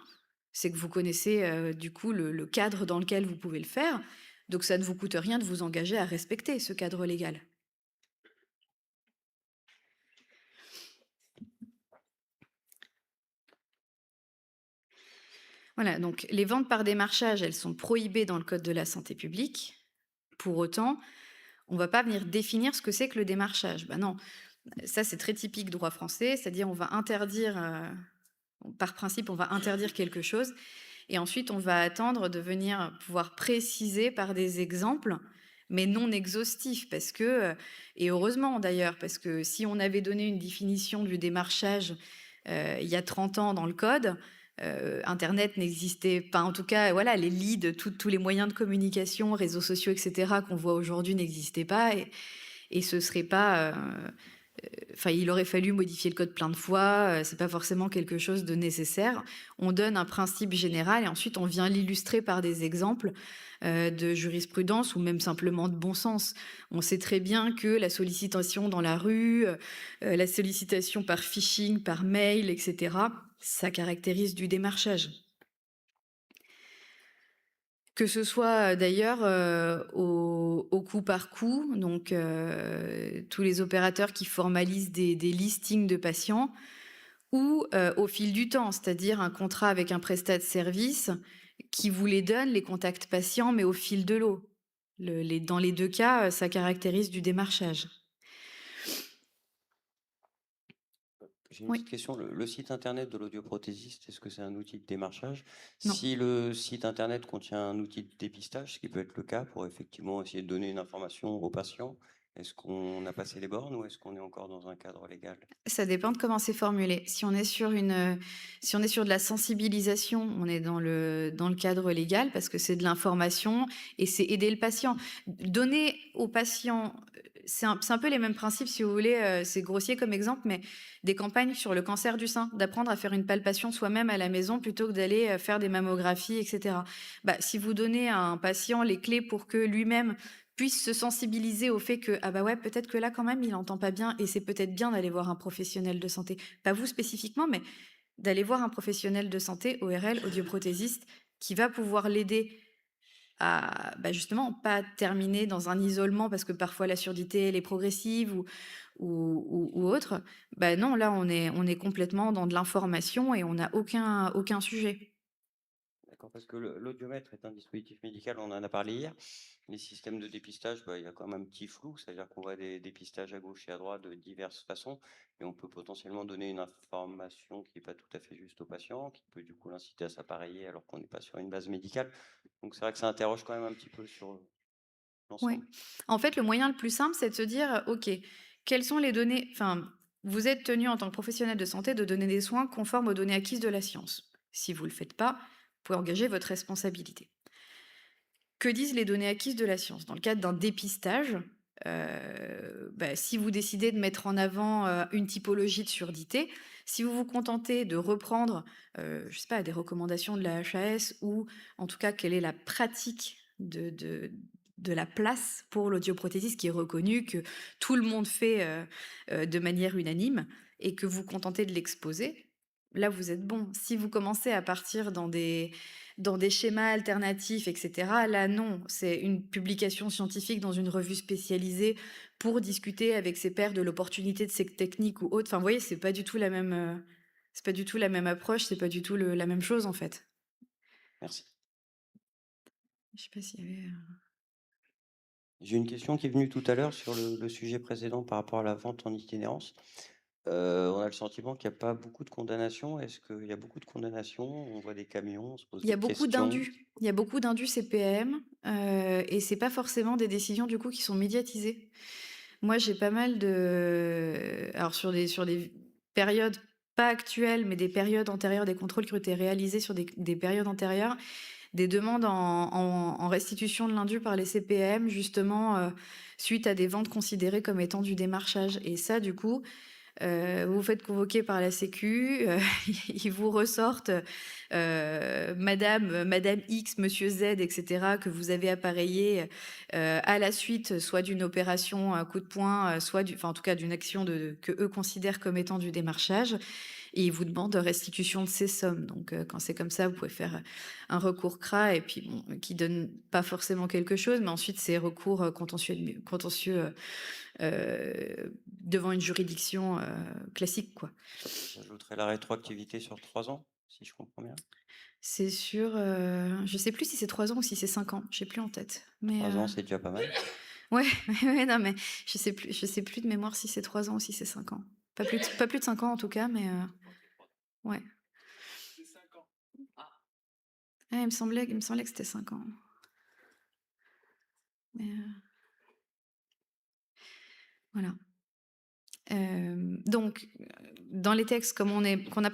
Speaker 1: C'est que vous connaissez, du coup, le cadre dans lequel vous pouvez le faire, donc ça ne vous coûte rien de vous engager à respecter ce cadre légal. Voilà, donc les ventes par démarchage, elles sont prohibées dans le code de la santé publique. Pour autant, on va pas venir définir ce que c'est que le démarchage. Bah non, ça c'est très typique droit français, c'est-à-dire on va interdire, par principe, on va interdire quelque chose et ensuite on va attendre de venir pouvoir préciser par des exemples, mais non exhaustifs parce que, et heureusement d'ailleurs, parce que si on avait donné une définition du démarchage, il y a 30 ans dans le code, internet n'existait pas, en tout cas, voilà, les leads, tous les moyens de communication, réseaux sociaux et cetera qu'on voit aujourd'hui n'existaient pas et ce serait pas, enfin, il aurait fallu modifier le code plein de fois, c'est pas forcément quelque chose de nécessaire. On donne un principe général et ensuite on vient l'illustrer par des exemples, de jurisprudence ou même simplement de bon sens. On sait très bien que la sollicitation dans la rue, la sollicitation par phishing, par mail et cetera, ça caractérise du démarchage. Que ce soit, d'ailleurs, au coup par coup, donc tous les opérateurs qui formalisent des listings de patients ou au fil du temps, c'est-à-dire un contrat avec un prestat de service qui vous les donne, les contacts patients, mais au fil de l'eau. Dans les 2 cas, ça caractérise du démarchage.
Speaker 2: J'ai une
Speaker 1: Oui,
Speaker 2: petite question. Le site internet de l'audioprothésiste, est-ce que c'est un outil de démarchage?
Speaker 1: non.
Speaker 2: Si le site internet contient un outil de dépistage, ce qui peut être le cas pour effectivement essayer de donner une information aux patients, est-ce qu'on a passé les bornes ou est-ce qu'on est encore dans un cadre légal?
Speaker 1: Ça dépend de comment c'est formulé. Si on est sur si on est sur de la sensibilisation, on est dans le cadre légal parce que c'est de l'information et c'est aider le patient. Donner au patient, c'est un peu les mêmes principes si vous voulez, c'est grossier comme exemple, mais des campagnes sur le cancer du sein, d'apprendre à faire une palpation soi-même à la maison plutôt que d'aller, faire des mammographies et cetera. Bah, si vous donnez à un patient les clés pour que lui-même puisse se sensibiliser au fait que, ah bah ouais, peut-être que là quand même il entend pas bien et c'est peut-être bien d'aller voir un professionnel de santé. Pas vous spécifiquement, mais d'aller voir un professionnel de santé, ORL, audioprothésiste, qui va pouvoir l'aider à bah justement pas terminer dans un isolement parce que parfois la surdité elle est progressive ou autre. Bah non, là on est complètement dans de l'information et on n'a aucun sujet.
Speaker 2: D'accord, parce que l'audiomètre est un dispositif médical, on en a parlé hier. Les systèmes de dépistage, bah, il y a quand même un petit flou, c'est-à-dire qu'on voit des dépistages à gauche et à droite de diverses façons, et on peut potentiellement donner une information qui n'est pas tout à fait juste au patient, qui peut du coup l'inciter à s'appareiller alors qu'on n'est pas sur une base médicale. Donc c'est vrai que ça interroge quand même un petit peu sur
Speaker 1: Oui.
Speaker 2: l'ensemble.
Speaker 1: En fait, le moyen le plus simple, c'est de se dire, OK, quelles sont les données enfin, vous êtes tenu en tant que professionnel de santé de donner des soins conformes aux données acquises de la science. Si vous ne le faites pas, vous pouvez engager votre responsabilité. Que disent les données acquises de la science? Dans le cadre d'un dépistage, bah, si vous décidez de mettre en avant, une typologie de surdité, si vous vous contentez de reprendre, je sais pas, des recommandations de la HAS ou en tout cas quelle est la pratique de la place pour l'audioprothésiste qui est reconnue, que tout le monde fait, de manière unanime et que vous contentez de l'exposer, là vous êtes bon. Si vous commencez à partir dans des schémas alternatifs, et cetera. Là, non, c'est une publication scientifique dans une revue spécialisée pour discuter avec ses pairs de l'opportunité de cette technique ou autre. Enfin, vous voyez, c'est pas du tout la même approche, c'est pas du tout la même chose, en fait.
Speaker 2: Merci.
Speaker 1: Je sais pas s'il y avait,
Speaker 2: J'ai une question qui est venue tout à l'heure sur le sujet précédent par rapport à la vente en itinérance. On a le sentiment qu'il y a pas beaucoup de condamnations. Est-ce qu'il y a beaucoup de condamnations? On voit des camions, on se pose
Speaker 1: Il y a
Speaker 2: des
Speaker 1: beaucoup
Speaker 2: questions.
Speaker 1: d'indus. Il y a beaucoup d'indus CPAM, et c'est pas forcément des décisions, du coup, qui sont médiatisées. Moi, j'ai pas mal de alors sur des périodes pas actuelles, mais des périodes antérieures, des contrôles qui ont été réalisés sur des périodes antérieures, des demandes en restitution de l'indu par les CPAM justement, suite à des ventes considérées comme étant du démarchage et ça, du coup, vous vous faites convoquer par la sécu, ils vous ressortent, madame X, monsieur Z et cetera que vous avez appareillé, à la suite soit d'une opération à coup de poing, soit en tout cas d'une action que eux considèrent comme étant du démarchage et il vous demande restitution de ces sommes. Donc, quand c'est comme ça, vous pouvez faire un recours CRA et puis bon, qui donne pas forcément quelque chose, mais ensuite c'est recours contentieux devant une juridiction classique, quoi.
Speaker 2: J'ajouterais la rétroactivité sur 3 ans, si je comprends bien?
Speaker 1: C'est sûr, je sais plus si c'est 3 ans ou si c'est 5 ans, j'ai plus en tête. Mais
Speaker 2: 3 ans, c'est déjà pas mal.
Speaker 1: ouais, ouais, non, mais je sais plus de mémoire si c'est 3 ans ou si c'est 5 ans. Pas plus de 5 ans en tout cas, mais ouais. Ouais, il me semblait que c'était 5 ans. Mais voilà. Donc, dans les textes, comme on n'a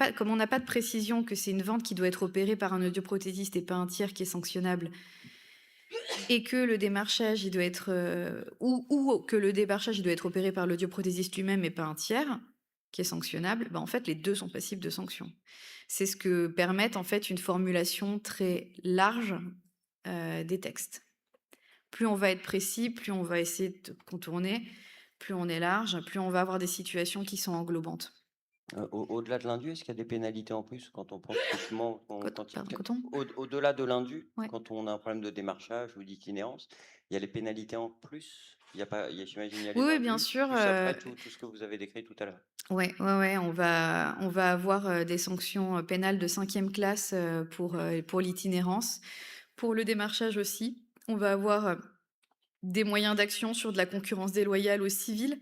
Speaker 1: pas de précision que c'est une vente qui doit être opérée par un audioprothésiste et pas un tiers qui est sanctionnable, et que le démarchage, il doit être ou que le démarchage, il doit être opéré par l'audioprothésiste lui-même et pas un tiers qui est sanctionnable, bah, en fait, les deux sont passibles de sanction. C'est ce que permet en fait une formulation très large des textes. Plus on va être précis, plus on va essayer de contourner, plus on est large, plus on va avoir des situations qui sont englobantes.
Speaker 2: Au-delà de l'indu, est-ce qu'il y a des pénalités en plus quand on pense typiquement quand il
Speaker 1: Pardon, coton.
Speaker 2: au-delà de l'indu,
Speaker 1: Ouais.
Speaker 2: quand on a un problème de démarchage ou d'itinérance, il y a les pénalités en plus? Il y a pas il y a j'imagine il y a
Speaker 1: Oui,
Speaker 2: les
Speaker 1: oui, bien
Speaker 2: indus,
Speaker 1: sûr.
Speaker 2: plus après tout ce que vous avez décrit tout à l'heure?
Speaker 1: Ouais, ouais, ouais, on va avoir des sanctions pénales de cinquième classe pour l'itinérance. Pour le démarchage aussi, on va avoir des moyens d'action sur de la concurrence déloyale au civil.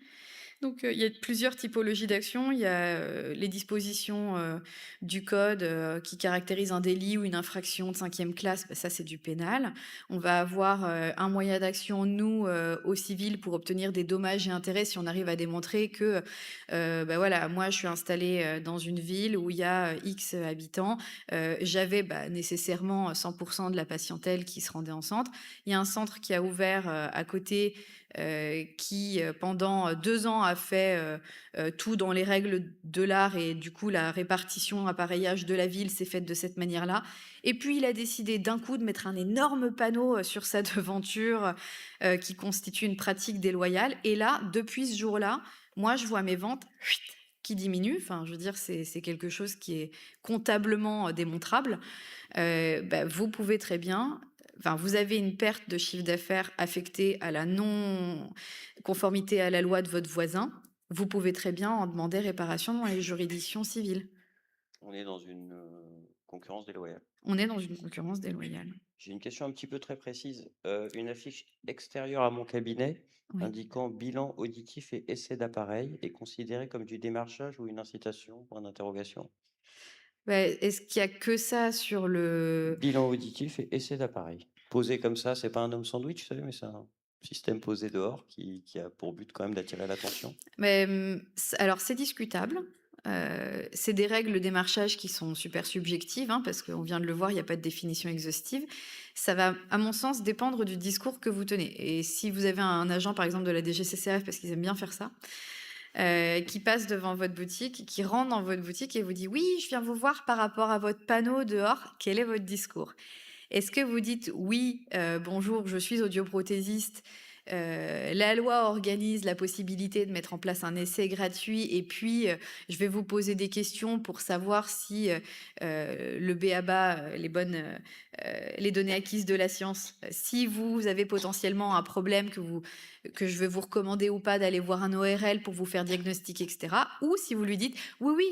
Speaker 1: Donc, il y a plusieurs typologies d'actions. Il y a les dispositions du code qui caractérisent un délit ou une infraction de cinquième classe, bah, ça c'est du pénal. On va avoir un moyen d'action, nous, au civil, pour obtenir des dommages et intérêts si on arrive à démontrer que, bah voilà, moi je suis installée dans une ville où il y a X habitants, j'avais bah, nécessairement 100% de la patientèle qui se rendait en centre. Il y a un centre qui a ouvert à côté qui pendant 2 ans a fait tout dans les règles de l'art et du coup la répartition appareillage de la ville s'est faite de cette manière-là. Et puis il a décidé d'un coup de mettre un énorme panneau sur sa devanture qui constitue une pratique déloyale. Et là, depuis ce jour-là, moi je vois mes ventes qui diminuent. Enfin, je veux dire, c'est quelque chose qui est comptablement démontrable. Bah, vous pouvez très bien, enfin, vous avez une perte de chiffre d'affaires affectée à la non-conformité à la loi de votre voisin, vous pouvez très bien en demander réparation dans les juridictions civiles.
Speaker 2: On est dans une, concurrence déloyale.
Speaker 1: On est dans une concurrence déloyale.
Speaker 2: J'ai une question un petit peu très précise. Une affiche extérieure à mon cabinet
Speaker 1: Oui.
Speaker 2: indiquant bilan auditif et essai d'appareil est considérée comme du démarchage ou une incitation? Point d'interrogation.
Speaker 1: Bah, est-ce qu'il y a que ça sur le...
Speaker 2: Bilan auditif et essai d'appareil. Posé comme ça, c'est pas un homme sandwich, vous savez, mais c'est un système posé dehors qui a pour but quand même d'attirer l'attention.
Speaker 1: Mais, alors c'est discutable. C'est des règles de démarchage qui sont super subjectives, hein, parce qu'on vient de le voir, il n'y a pas de définition exhaustive. Ça va, à mon sens, dépendre du discours que vous tenez. Et si vous avez un agent, par exemple, de la DGCCRF, parce qu'ils aiment bien faire ça, qui passe devant votre boutique, qui rentre dans votre boutique et vous dit: «Oui, je viens vous voir par rapport à votre panneau dehors, quel est votre discours?» Est-ce que vous dites: «Oui, bonjour, je suis audioprothésiste, la loi organise la possibilité de mettre en place un essai gratuit et puis, je vais vous poser des questions pour savoir si, le b.a.-ba, les données acquises de la science, si vous avez potentiellement un problème que je vais vous recommander ou pas d'aller voir un ORL pour vous faire diagnostiquer et cetera». Ou si vous lui dites: «Oui, oui,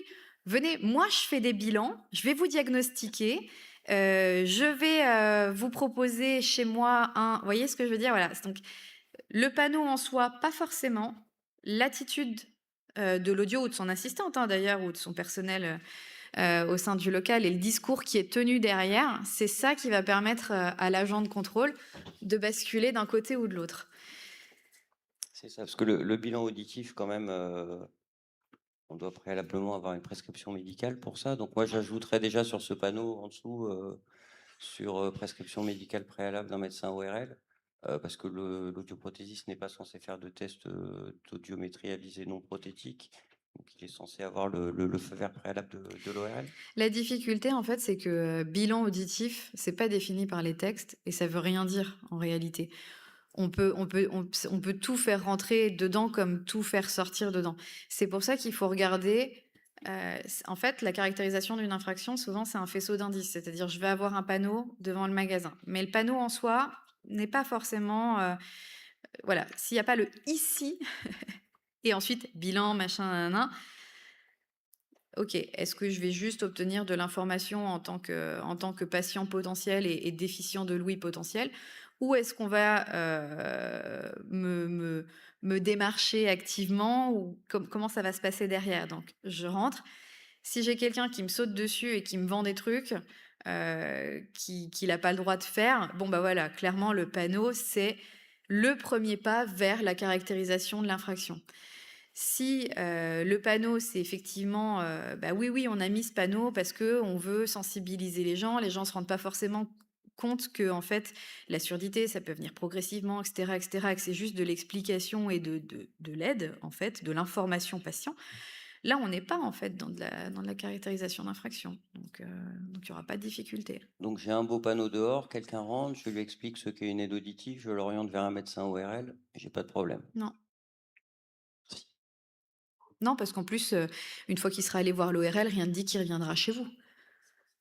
Speaker 1: venez, moi je fais des bilans, je vais vous diagnostiquer, je vais vous proposer chez moi un...» Vous voyez ce que je veux dire? Voilà. Donc, le panneau en soi, pas forcément. L'attitude de l'audio ou de son assistante, hein, d'ailleurs, ou de son personnel au sein du local et le discours qui est tenu derrière, c'est ça qui va permettre à l'agent de contrôle de basculer d'un côté ou de l'autre.
Speaker 2: C'est ça, parce que le bilan auditif quand même, on doit préalablement avoir une prescription médicale pour ça. Donc moi, j'ajouterais déjà sur ce panneau en dessous, sur, prescription médicale préalable d'un médecin ORL, parce que l'audioprothésiste n'est pas censé faire de tests, d'audiométrie à visée non prothétique. Donc il est censé avoir le feu vert préalable de l'ORL.
Speaker 1: La difficulté, en fait, c'est que bilan auditif, c'est pas défini par les textes et ça veut rien dire en réalité. On peut tout faire rentrer dedans comme tout faire sortir dedans. C'est pour ça qu'il faut regarder En fait, la caractérisation d'une infraction, souvent, c'est un faisceau d'indices. C'est-à-dire, je vais avoir un panneau devant le magasin. Mais le panneau en soi n'est pas forcément. Voilà, s'il n'y a pas le ici, et ensuite bilan, machin, nanana, ok, est-ce que je vais juste obtenir de l'information en tant que patient potentiel et déficient de l'ouïe potentiel, ou est-ce qu'on va me démarcher activement, ou comment ça va se passer derrière? Donc, je rentre. Si j'ai quelqu'un qui me saute dessus et qui me vend des trucs qu'il n'a pas le droit de faire, bon bah voilà, clairement le panneau, c'est le premier pas vers la caractérisation de l'infraction. Si le panneau, c'est effectivement, bah oui, on a mis ce panneau parce qu'on veut sensibiliser les gens se rendent pas forcément compte que en fait, la surdité, ça peut venir progressivement, et cetera, que c'est juste de l'explication et de l'aide, en fait, de l'information patient. Là, on n'est pas en fait dans de la caractérisation d'infraction, donc il n'y aura pas de difficulté.
Speaker 2: Donc j'ai un beau panneau dehors, quelqu'un rentre, je lui explique ce qu'est une aide auditive, je l'oriente vers un médecin ORL, j'ai pas de problème.
Speaker 1: Non. Non, parce qu'en plus, une fois qu'il sera allé voir l'ORL, rien ne dit qu'il reviendra chez vous.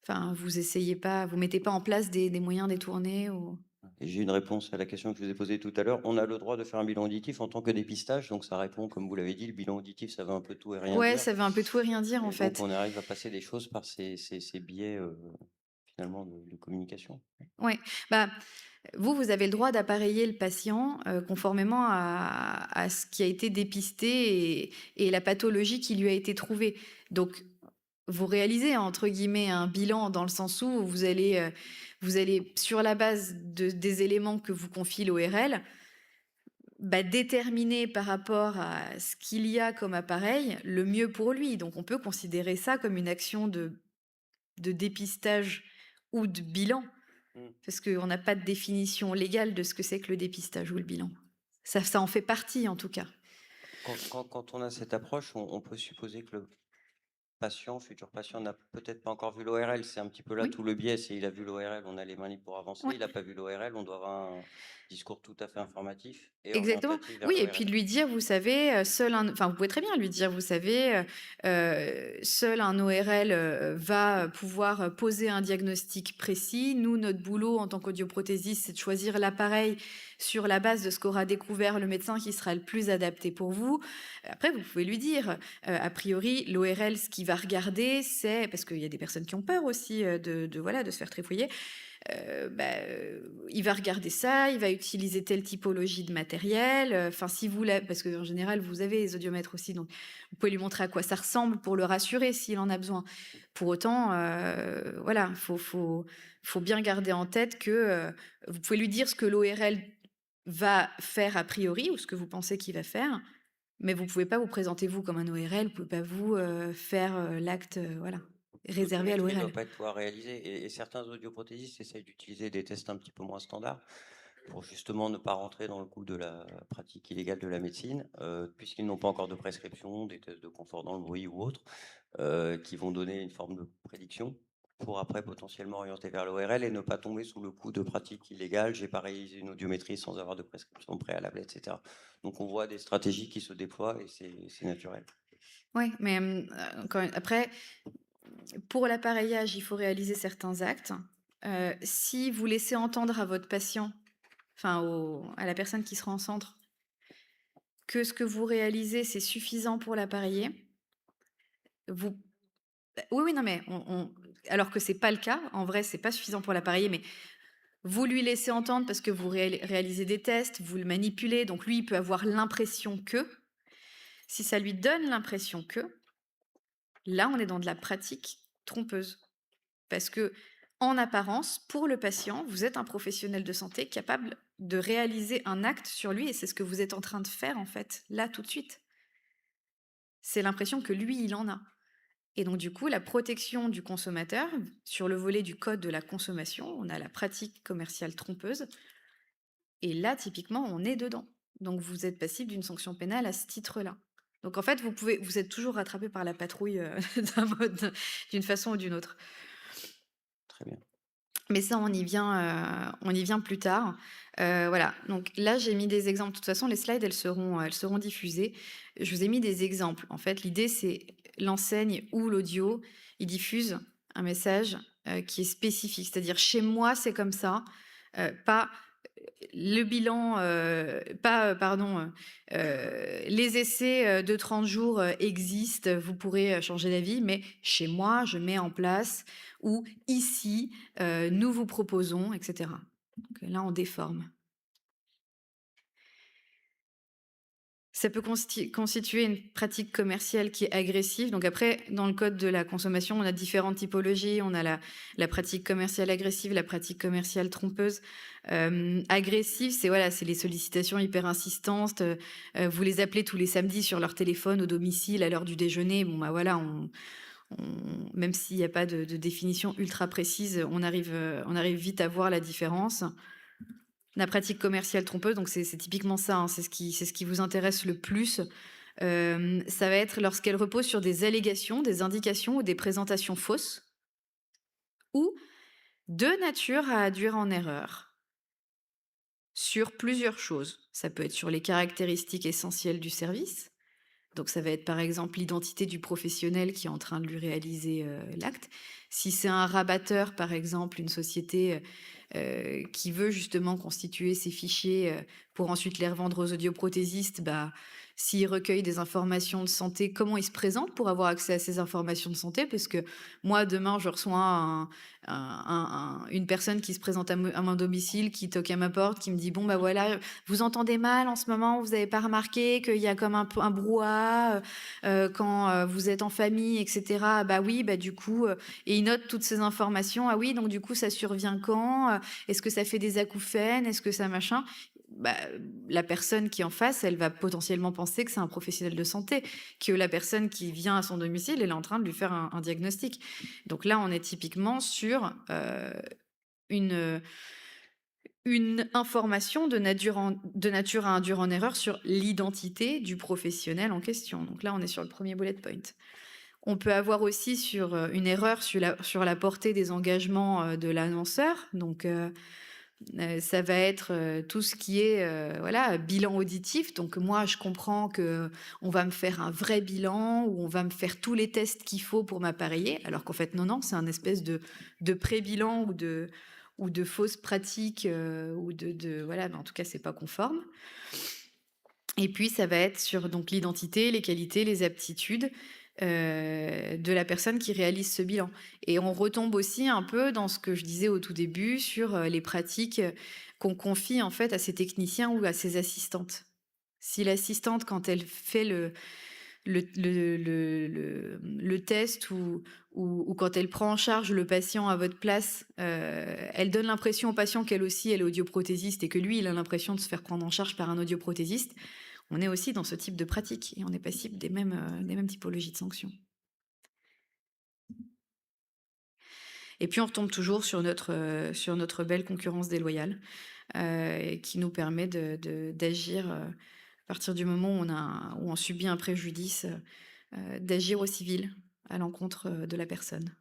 Speaker 1: Enfin, vous essayez pas, vous mettez pas en place des moyens détournés ou...
Speaker 2: Et j'ai une réponse à la question que je vous ai posée tout à l'heure. On a le droit de faire un bilan auditif en tant que dépistage, donc ça répond, comme vous l'avez dit, le bilan auditif, ça veut un peu tout et rien
Speaker 1: Ouais,
Speaker 2: dire.
Speaker 1: ça veut un peu tout et rien dire en
Speaker 2: Et donc
Speaker 1: fait.
Speaker 2: on arrive à passer des choses par ces biais finalement de communication.
Speaker 1: Ouais, bah, vous avez le droit d'appareiller le patient conformément à ce qui a été dépisté et la pathologie qui lui a été trouvée. Donc, vous réalisez entre guillemets un bilan dans le sens où vous allez sur la base des éléments que vous confie l'ORL, bah, déterminer par rapport à ce qu'il y a comme appareil le mieux pour lui. Donc on peut considérer ça comme une action de dépistage ou de bilan,
Speaker 2: Mm.
Speaker 1: parce qu'on n'a pas de définition légale de ce que c'est que le dépistage ou le bilan. Ça en fait partie en tout cas.
Speaker 2: Quand on a cette approche, on peut supposer que le patient, futur patient, n'a peut-être pas encore vu l'ORL. C'est un petit peu là
Speaker 1: Oui,
Speaker 2: tout le biais. C'est il a vu l'ORL, on a les mains libres pour avancer.
Speaker 1: ouais.
Speaker 2: Il n'a pas vu l'ORL, on doit avoir un discours tout à fait informatif et
Speaker 1: Exactement.
Speaker 2: orientatif vers
Speaker 1: Oui, et puis
Speaker 2: l'ORL.
Speaker 1: de lui dire, vous savez, enfin, vous pouvez très bien lui dire, vous savez, seul un ORL va pouvoir poser un diagnostic précis. Nous, notre boulot en tant qu'audioprothésiste, c'est de choisir l'appareil sur la base de ce qu'aura découvert le médecin qui sera le plus adapté pour vous. Après, vous pouvez lui dire, a priori, l'ORL, ce qu'il va regarder, c'est, parce qu'il y a des personnes qui ont peur aussi voilà, de se faire trifouiller, il va regarder ça, il va utiliser telle typologie de matériel. Enfin, si vous parce qu'en général, vous avez les audiomètres aussi, donc vous pouvez lui montrer à quoi ça ressemble pour le rassurer s'il en a besoin. Pour autant, voilà, faut bien garder en tête que vous pouvez lui dire ce que l'ORL va faire a priori ou ce que vous pensez qu'il va faire, mais vous pouvez pas vous présenter vous comme un ORL, vous pouvez pas vous faire l'acte, voilà, réservé à
Speaker 2: L'audiométrie ne
Speaker 1: l'ORL.
Speaker 2: doit pas être toi réalisée et certains audioprothésistes essayent d'utiliser des tests un petit peu moins standards pour justement ne pas rentrer dans le coup de la pratique illégale de la médecine, puisqu'ils n'ont pas encore de prescription, des tests de confort dans le bruit ou autres, qui vont donner une forme de prédiction pour après potentiellement orienter vers l'ORL et ne pas tomber sous le coup de pratiques illégales. J'ai pas réalisé une audiométrie sans avoir de prescription préalable, etc. Donc on voit des stratégies qui se déploient et c'est naturel.
Speaker 1: Oui, mais après, pour l'appareillage, il faut réaliser certains actes. Si vous laissez entendre à votre patient, enfin à la personne qui sera en centre, que ce que vous réalisez, c'est suffisant pour l'appareiller, vous... Oui, oui, non, mais alors que c'est pas le cas, en vrai, c'est pas suffisant pour l'appareiller, mais vous lui laissez entendre parce que vous réalisez des tests, vous le manipulez, donc lui, il peut avoir l'impression que, si ça lui donne l'impression que, là, on est dans de la pratique trompeuse. Parce que, en apparence, pour le patient, vous êtes un professionnel de santé capable de réaliser un acte sur lui, et c'est ce que vous êtes en train de faire, en fait, là, tout de suite. C'est l'impression que lui, il en a. Et donc, du coup, la protection du consommateur, sur le volet du code de la consommation, on a la pratique commerciale trompeuse, et là, typiquement, on est dedans. Donc, vous êtes passible d'une sanction pénale à ce titre-là. Donc, en fait, vous êtes toujours rattrapé par la patrouille d'une façon ou d'une autre.
Speaker 2: Très bien.
Speaker 1: Mais ça, on y vient plus tard. Voilà, donc là, j'ai mis des exemples. De toute façon, les slides, elles seront diffusées. Je vous ai mis des exemples. En fait, l'idée, c'est l'enseigne ou l'audio, il diffuse un message qui est spécifique. C'est-à-dire, chez moi, c'est comme ça, pas le bilan, pas, pardon, les essais de 30 jours existent, vous pourrez changer d'avis, mais chez moi, je mets en place ou ici, nous vous proposons, etc. Donc là, on déforme. Ça peut constituer une pratique commerciale qui est agressive. Donc après, dans le code de la consommation, on a différentes typologies. On a la pratique commerciale agressive, la pratique commerciale trompeuse. Agressive, c'est voilà, c'est les sollicitations hyper insistantes. Vous les appelez tous les samedis sur leur téléphone au domicile à l'heure du déjeuner. Bon bah voilà, même s'il n'y a pas de définition ultra précise, on arrive vite à voir la différence. La pratique commerciale trompeuse, donc c'est typiquement ça, hein, c'est ce qui vous intéresse le plus. Ça va être lorsqu'elle repose sur des allégations, des indications ou des présentations fausses ou de nature à induire en erreur sur plusieurs choses. Ça peut être sur les caractéristiques essentielles du service. Donc ça va être par exemple l'identité du professionnel qui est en train de lui réaliser l'acte. Si c'est un rabatteur, par exemple, une société qui veut justement constituer ces fichiers pour ensuite les revendre aux audioprothésistes, bah, s'il recueille des informations de santé, comment il se présente pour avoir accès à ces informations de santé? Parce que moi, demain, je reçois une personne qui se présente à mon domicile, qui toque à ma porte, qui me dit, bon, bah voilà, vous entendez mal en ce moment, vous n'avez pas remarqué qu'il y a comme un brouhaha quand vous êtes en famille, etc. Bah oui, bah du coup, et il note toutes ces informations. Ah oui, donc du coup, ça survient quand? Est-ce que ça fait des acouphènes? Est-ce que ça machin? Bah, la personne qui est en face, elle va potentiellement penser que c'est un professionnel de santé, que la personne qui vient à son domicile, elle est en train de lui faire un diagnostic. Donc là, on est typiquement sur une information de nature à induire en erreur sur l'identité du professionnel en question. Donc là, on est sur le premier bullet point. On peut avoir aussi sur une erreur sur la portée des engagements de l'annonceur. Donc ça va être tout ce qui est voilà, bilan auditif. Donc moi, je comprends que on va me faire un vrai bilan ou on va me faire tous les tests qu'il faut pour m'appareiller, alors qu'en fait non, c'est un espèce de pré-bilan ou de fausses pratiques ou voilà, mais en tout cas c'est pas conforme. Et puis ça va être sur donc l'identité, les qualités, les aptitudes de la personne qui réalise ce bilan. Et on retombe aussi un peu dans ce que je disais au tout début sur les pratiques qu'on confie en fait à ses techniciens ou à ses assistantes. Si l'assistante, quand elle fait le test ou quand elle prend en charge le patient à votre place, elle donne l'impression au patient qu'elle aussi, elle est audioprothésiste et que lui, il a l'impression de se faire prendre en charge par un audioprothésiste, on est aussi dans ce type de pratique et on est passible des mêmes typologies de sanctions. Et puis on retombe toujours sur notre belle concurrence déloyale qui nous permet d'agir à partir du moment où on subit un préjudice, d'agir au civil à l'encontre de la personne.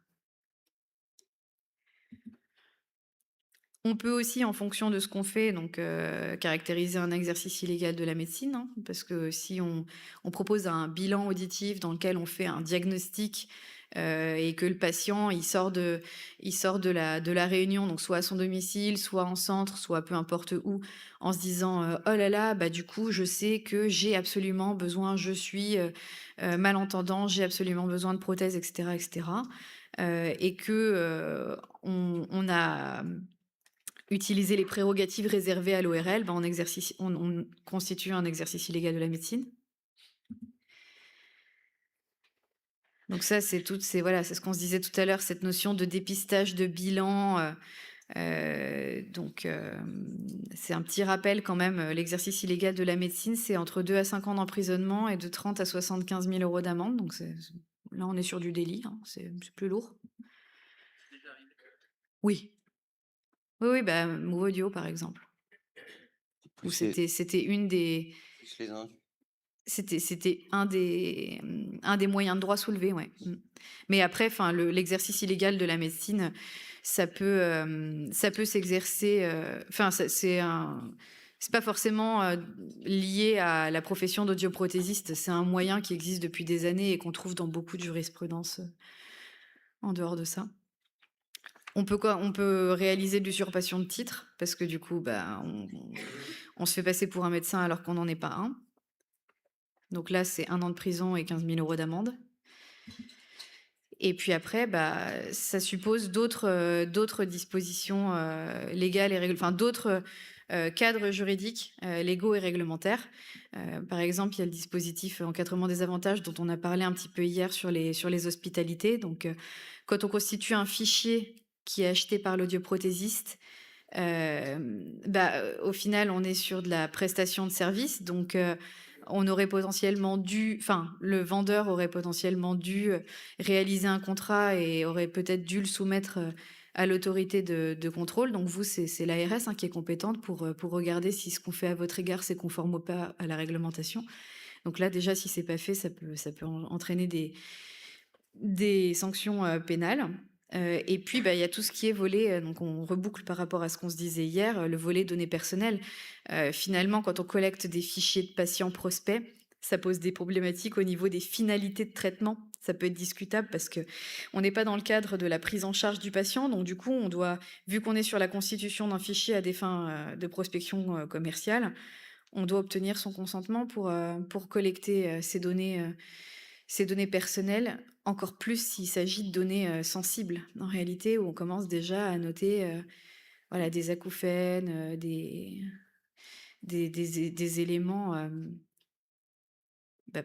Speaker 1: On peut aussi, en fonction de ce qu'on fait, donc caractériser un exercice illégal de la médecine, hein, parce que si on propose un bilan auditif dans lequel on fait un diagnostic et que le patient il sort de la réunion, donc soit à son domicile, soit en centre, soit peu importe où, en se disant oh là là, bah du coup je sais que j'ai absolument besoin, je suis malentendant, j'ai absolument besoin de prothèses, etc., etc. Et que on a utiliser les prérogatives réservées à l'ORL, ben on constitue un exercice illégal de la médecine. Donc ça, c'est ce qu'on se disait tout à l'heure, cette notion de dépistage, de bilan. C'est un petit rappel quand même, l'exercice illégal de la médecine, c'est entre 2 à 5 ans d'emprisonnement et de 30 à 75 000 € d'amende. Donc là, on est sur du délit, hein, c'est plus lourd. Oui. Oui, bah, Move Audio, par exemple. Où c'était une des...
Speaker 2: Plus les indus.
Speaker 1: C'était un des moyens de droit soulevés, ouais. Mais après, enfin, l'exercice illégal de la médecine, ça peut s'exercer. Enfin, c'est c'est pas forcément lié à la profession d'audioprothésiste. C'est un moyen qui existe depuis des années et qu'on trouve dans beaucoup de jurisprudence en dehors de ça. On peut réaliser de l'usurpation de titre, parce que du coup, bah, on se fait passer pour un médecin alors qu'on n'en est pas un. Donc là, c'est 1 an de prison et 15 000 € d'amende. Et puis après, bah, ça suppose d'autres dispositions légales et enfin d'autres cadres juridiques, légaux et réglementaires. Par exemple, il y a le dispositif encadrement des avantages dont on a parlé un petit peu hier sur les hospitalités. Donc, quand on constitue un fichier qui est acheté par l'audioprothésiste, au final, on est sur de la prestation de service. Donc, on aurait potentiellement dû, enfin, le vendeur aurait potentiellement dû réaliser un contrat et aurait peut-être dû le soumettre à l'autorité de contrôle. Donc, vous, c'est l'ARS qui est compétente pour regarder si ce qu'on fait à votre égard, c'est conforme ou pas à la réglementation. Donc là, déjà, si c'est pas fait, ça peut entraîner des sanctions pénales. Et puis, il y a tout ce qui est volet, donc on reboucle par rapport à ce qu'on se disait hier, le volet données personnelles. Finalement, quand on collecte des fichiers de patients prospects, ça pose des problématiques au niveau des finalités de traitement. Ça peut être discutable parce que on n'est pas dans le cadre de la prise en charge du patient. Donc, du coup, on doit, vu qu'on est sur la constitution d'un fichier à des fins de prospection commerciale, on doit obtenir son consentement pour collecter ces données personnelles, encore plus s'il s'agit de données sensibles, en réalité, où on commence déjà à noter voilà, des acouphènes, des éléments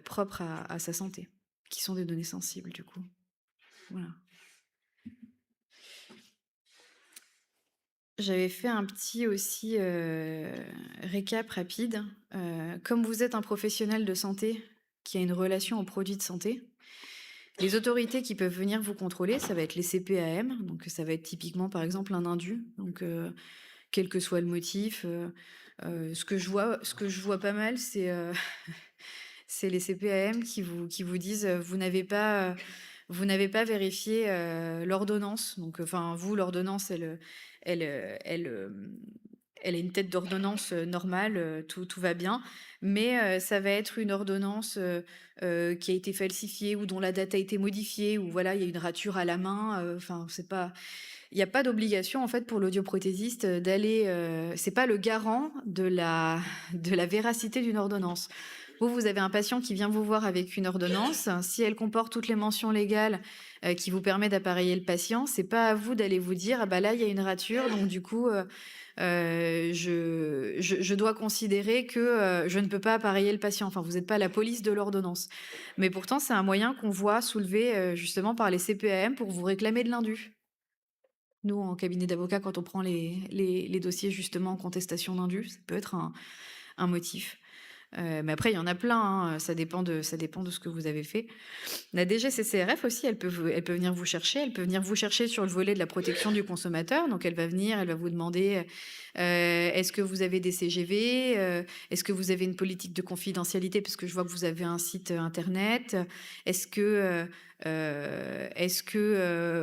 Speaker 1: propres à sa santé, qui sont des données sensibles, du coup. Voilà. J'avais fait un petit aussi récap rapide. Comme vous êtes un professionnel de santé qui a une relation aux produits de santé, les autorités qui peuvent venir vous contrôler, ça va être les CPAM, donc ça va être typiquement par exemple un indu, donc quel que soit le motif. Ce que je vois pas mal, c'est c'est les CPAM qui vous disent vous n'avez pas vérifié l'ordonnance. Donc enfin vous, l'ordonnance, elle, elle a une tête d'ordonnance normale, tout va bien, mais ça va être une ordonnance qui a été falsifiée ou dont la date a été modifiée, ou voilà, il y a une rature à la main. Enfin, c'est pas, il n'y a pas d'obligation en fait pour l'audioprothésiste d'aller. C'est pas le garant de la véracité d'une ordonnance. Vous avez un patient qui vient vous voir avec une ordonnance. Si elle comporte toutes les mentions légales qui vous permettent d'appareiller le patient, c'est pas à vous d'aller vous dire ah bah là il y a une rature, donc du coup je dois considérer que je ne peux pas appareiller le patient. Enfin, vous n'êtes pas la police de l'ordonnance. Mais pourtant, c'est un moyen qu'on voit soulevé justement par les CPAM pour vous réclamer de l'indu. Nous, en cabinet d'avocat, quand on prend les dossiers justement en contestation d'indu, ça peut être un motif. Mais après, il y en a plein, hein, ça dépend de ce que vous avez fait. La DGCCRF aussi, elle peut venir vous chercher. Elle peut venir vous chercher sur le volet de la protection du consommateur. Donc, elle va venir, elle va vous demander est-ce que vous avez des CGV est-ce que vous avez une politique de confidentialité, parce que je vois que vous avez un site internet. Est-ce que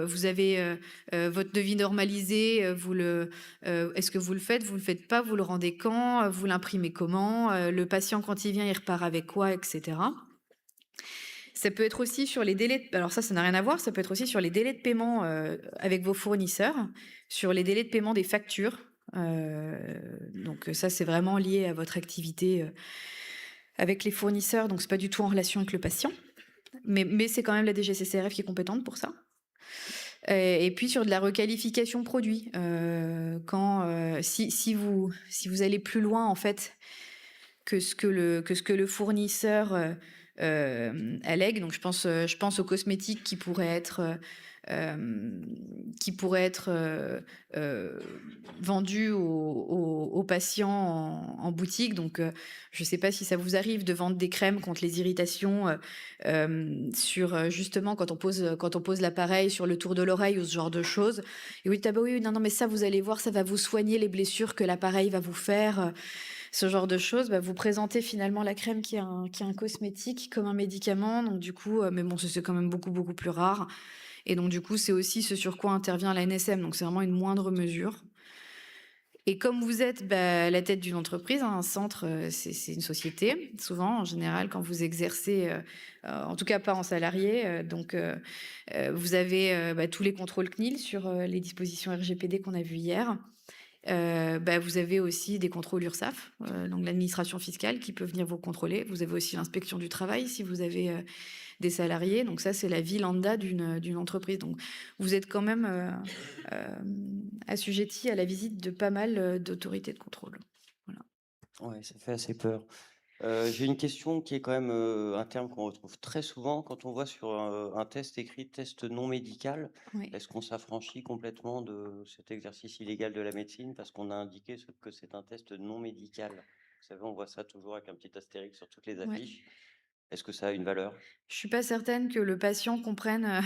Speaker 1: vous avez votre devis normalisé est-ce que vous le faites, vous le faites pas, vous le rendez quand, vous l'imprimez comment, le patient quand il vient, il repart avec quoi, etc. Ça peut être aussi sur les délais, alors ça n'a rien à voir, ça peut être aussi sur les délais de paiement avec vos fournisseurs, sur les délais de paiement des factures. Donc ça, c'est vraiment lié à votre activité avec les fournisseurs, donc c'est pas du tout en relation avec le patient. Mais c'est quand même la DGCCRF qui est compétente pour ça. Et puis sur de la requalification produit, si vous allez plus loin en fait que ce que le fournisseur allègue. Donc je pense aux cosmétiques qui pourraient être vendus aux patients en boutique. Donc je ne sais pas si ça vous arrive de vendre des crèmes contre les irritations sur justement quand on pose l'appareil sur le tour de l'oreille ou ce genre de choses. Et oui, oui, non, mais ça vous allez voir, ça va vous soigner les blessures que l'appareil va vous faire. Ce genre de choses, vous présentez finalement la crème qui est un cosmétique comme un médicament. Donc du coup, mais bon, c'est quand même beaucoup, beaucoup plus rare. Et donc du coup, c'est aussi ce sur quoi intervient la NSM. Donc c'est vraiment une moindre mesure. Et comme vous êtes à la tête d'une entreprise, hein, un centre, c'est une société. Souvent, en général, quand vous exercez, en tout cas pas en salarié, vous avez tous les contrôles CNIL sur les dispositions RGPD qu'on a vues hier. Vous avez aussi des contrôles URSSAF, donc l'administration fiscale qui peut venir vous contrôler. Vous avez aussi l'inspection du travail si vous avez des salariés. Donc ça, c'est la vie lambda d'une entreprise. Donc vous êtes quand même assujetti à la visite de pas mal d'autorités de contrôle. Voilà.
Speaker 2: Ouais, ça fait assez peur. J'ai une question qui est quand même un terme qu'on retrouve très souvent quand on voit sur un test écrit test non médical.
Speaker 1: Oui.
Speaker 2: Est-ce qu'on s'affranchit complètement de cet exercice illégal de la médecine parce qu'on a indiqué que c'est un test non médical? Vous savez, on voit ça toujours avec un petit astérix sur toutes les
Speaker 1: Ouais.
Speaker 2: affiches. Est-ce que ça a une valeur?
Speaker 1: Je suis pas certaine que le patient comprenne,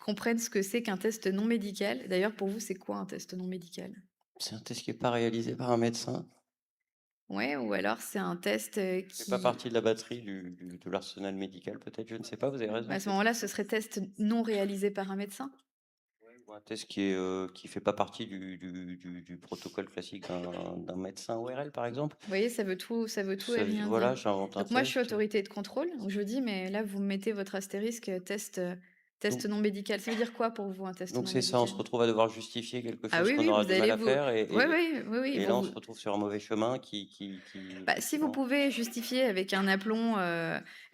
Speaker 1: comprenne ce que c'est qu'un test non médical. D'ailleurs, pour vous, c'est quoi un test non médical?
Speaker 2: C'est un test qui n'est pas réalisé par un médecin.
Speaker 1: Ouais, ou alors c'est un test
Speaker 2: C'est pas partie de la batterie de l'arsenal médical, peut-être, je ne sais pas, vous avez raison.
Speaker 1: à ce moment-là, ce serait test non réalisé par un médecin?
Speaker 2: Ou un test qui fait pas partie du protocole classique d'un médecin ORL, par exemple.
Speaker 1: Vous voyez, ça veut tout et rien
Speaker 2: Voilà,
Speaker 1: dire.
Speaker 2: j'invente un
Speaker 1: Donc moi, je suis
Speaker 2: test.
Speaker 1: autorité de contrôle, donc je dis: «Mais là, vous me mettez votre astérisque, test
Speaker 2: Donc,
Speaker 1: non médical». Ça veut dire quoi pour vous, un test
Speaker 2: donc
Speaker 1: non
Speaker 2: c'est ça, on
Speaker 1: médical?
Speaker 2: se retrouve à devoir justifier quelque
Speaker 1: Ah
Speaker 2: chose
Speaker 1: oui,
Speaker 2: qu'on
Speaker 1: oui,
Speaker 2: aura
Speaker 1: vous
Speaker 2: du mal
Speaker 1: allez
Speaker 2: à
Speaker 1: vous
Speaker 2: faire
Speaker 1: oui, oui, oui, oui,
Speaker 2: et là,
Speaker 1: bon,
Speaker 2: on
Speaker 1: vous
Speaker 2: se retrouve sur un mauvais chemin qui
Speaker 1: si vous
Speaker 2: effectivement.
Speaker 1: pouvez justifier avec un aplomb,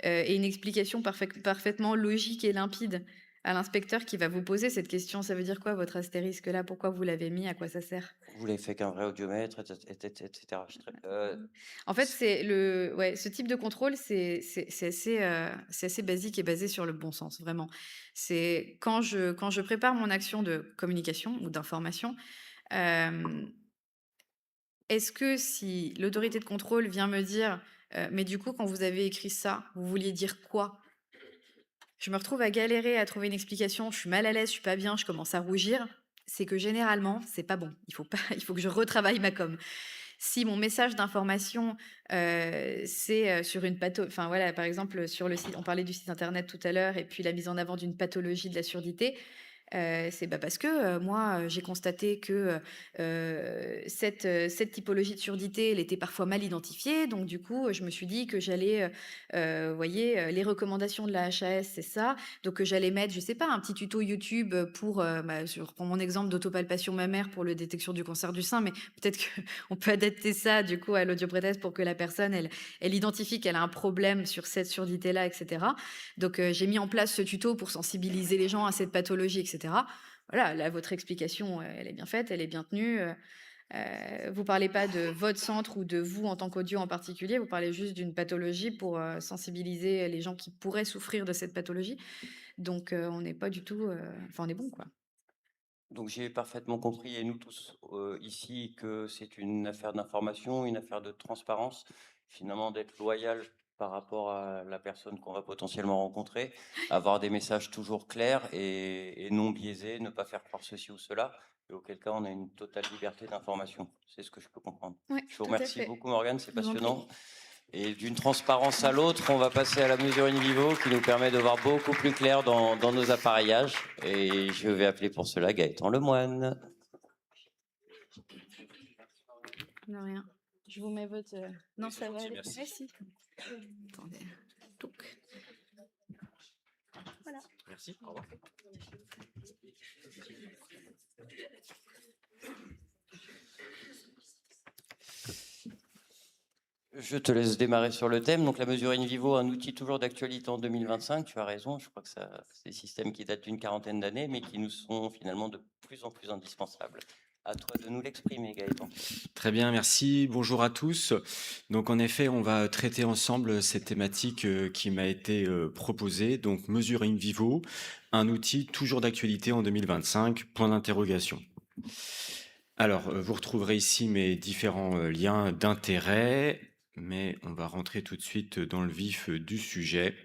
Speaker 1: et une explication parfaitement logique et limpide à l'inspecteur qui va vous poser cette question: «Ça veut dire quoi votre astérisque là? Pourquoi vous l'avez mis? À quoi ça sert?»
Speaker 2: Vous l'avez fait qu'un vrai audiomètre, et cetera.
Speaker 1: En fait, ce type de contrôle, c'est assez basique et basé sur le bon sens, vraiment. C'est quand je prépare mon action de communication ou d'information, hem, est-ce que si l'autorité de contrôle vient me dire: «Mais du coup, quand vous avez écrit ça, vous vouliez dire quoi?» Je me retrouve à galérer à trouver une explication, je suis mal à l'aise, je suis pas bien, je commence à rougir, c'est que généralement, c'est pas bon. Il faut pas il faut que je retravaille ma com. Si mon message d'information, c'est, sur une enfin voilà, par exemple, sur le site on parlait du site internet tout à l'heure et puis la mise en avant d'une pathologie de la surdité, c'est parce que, moi, j'ai constaté que, cette typologie de surdité, elle était parfois mal identifiée. Donc du coup, je me suis dit que j'allais, vous voyez, les recommandations de la HAS, c'est ça. Donc, j'allais mettre, je sais pas, un petit tuto YouTube, pour, je reprends mon exemple d'autopalpation mammaire pour le détection du cancer du sein, mais peut-être qu'on peut adapter ça du coup à l'audioprothèse pour que la personne, elle identifie qu'elle a un problème sur cette surdité-là, et cetera. Donc, j'ai mis en place ce tuto pour sensibiliser les gens à cette pathologie, et cetera. Voilà, là, votre explication, elle est bien faite, elle est bien tenue. Vous parlez pas de votre centre ou de vous en tant qu'audio en particulier, vous parlez juste d'une pathologie pour sensibiliser les gens qui pourraient souffrir de cette pathologie. Donc, on n'est pas du tout, on est bon, quoi.
Speaker 2: Donc j'ai parfaitement compris, et nous tous ici, que c'est une affaire d'information, une affaire de transparence, finalement d'être loyal par rapport à la personne qu'on va potentiellement rencontrer, avoir des messages toujours clairs et non biaisés, ne pas faire croire ceci ou cela, et auquel cas on a une totale liberté d'information. C'est ce que je peux comprendre.
Speaker 1: Oui,
Speaker 2: Je vous
Speaker 1: tout à
Speaker 2: remercie
Speaker 1: fait.
Speaker 2: beaucoup Morgane, c'est
Speaker 1: Je vous en prie.
Speaker 2: passionnant. Et d'une transparence à l'autre, on va passer à la mesure in vivo qui nous permet de voir beaucoup plus clair dans nos appareillages. Et je vais appeler pour cela Gaëtan Lemoine.
Speaker 1: De rien. Je vous mets votre, non, ça va aller.
Speaker 3: Merci.
Speaker 1: Merci. Attendez. Donc, voilà.
Speaker 3: Merci. Au revoir.
Speaker 2: Je te laisse démarrer sur le thème. Donc la mesure in vivo, un outil toujours d'actualité en 2025. Tu as raison, je crois que c'est des systèmes qui datent d'une quarantaine d'années, mais qui nous sont finalement de plus en plus indispensables. À toi de nous l'exprimer, Gaëtan.
Speaker 3: Très bien, merci. Bonjour à tous. Donc en effet, on va traiter ensemble cette thématique qui m'a été proposée. Donc mesure in vivo, un outil toujours d'actualité en 2025, point d'interrogation. Alors, vous retrouverez ici mes différents liens d'intérêt, mais on va rentrer tout de suite dans le vif du sujet.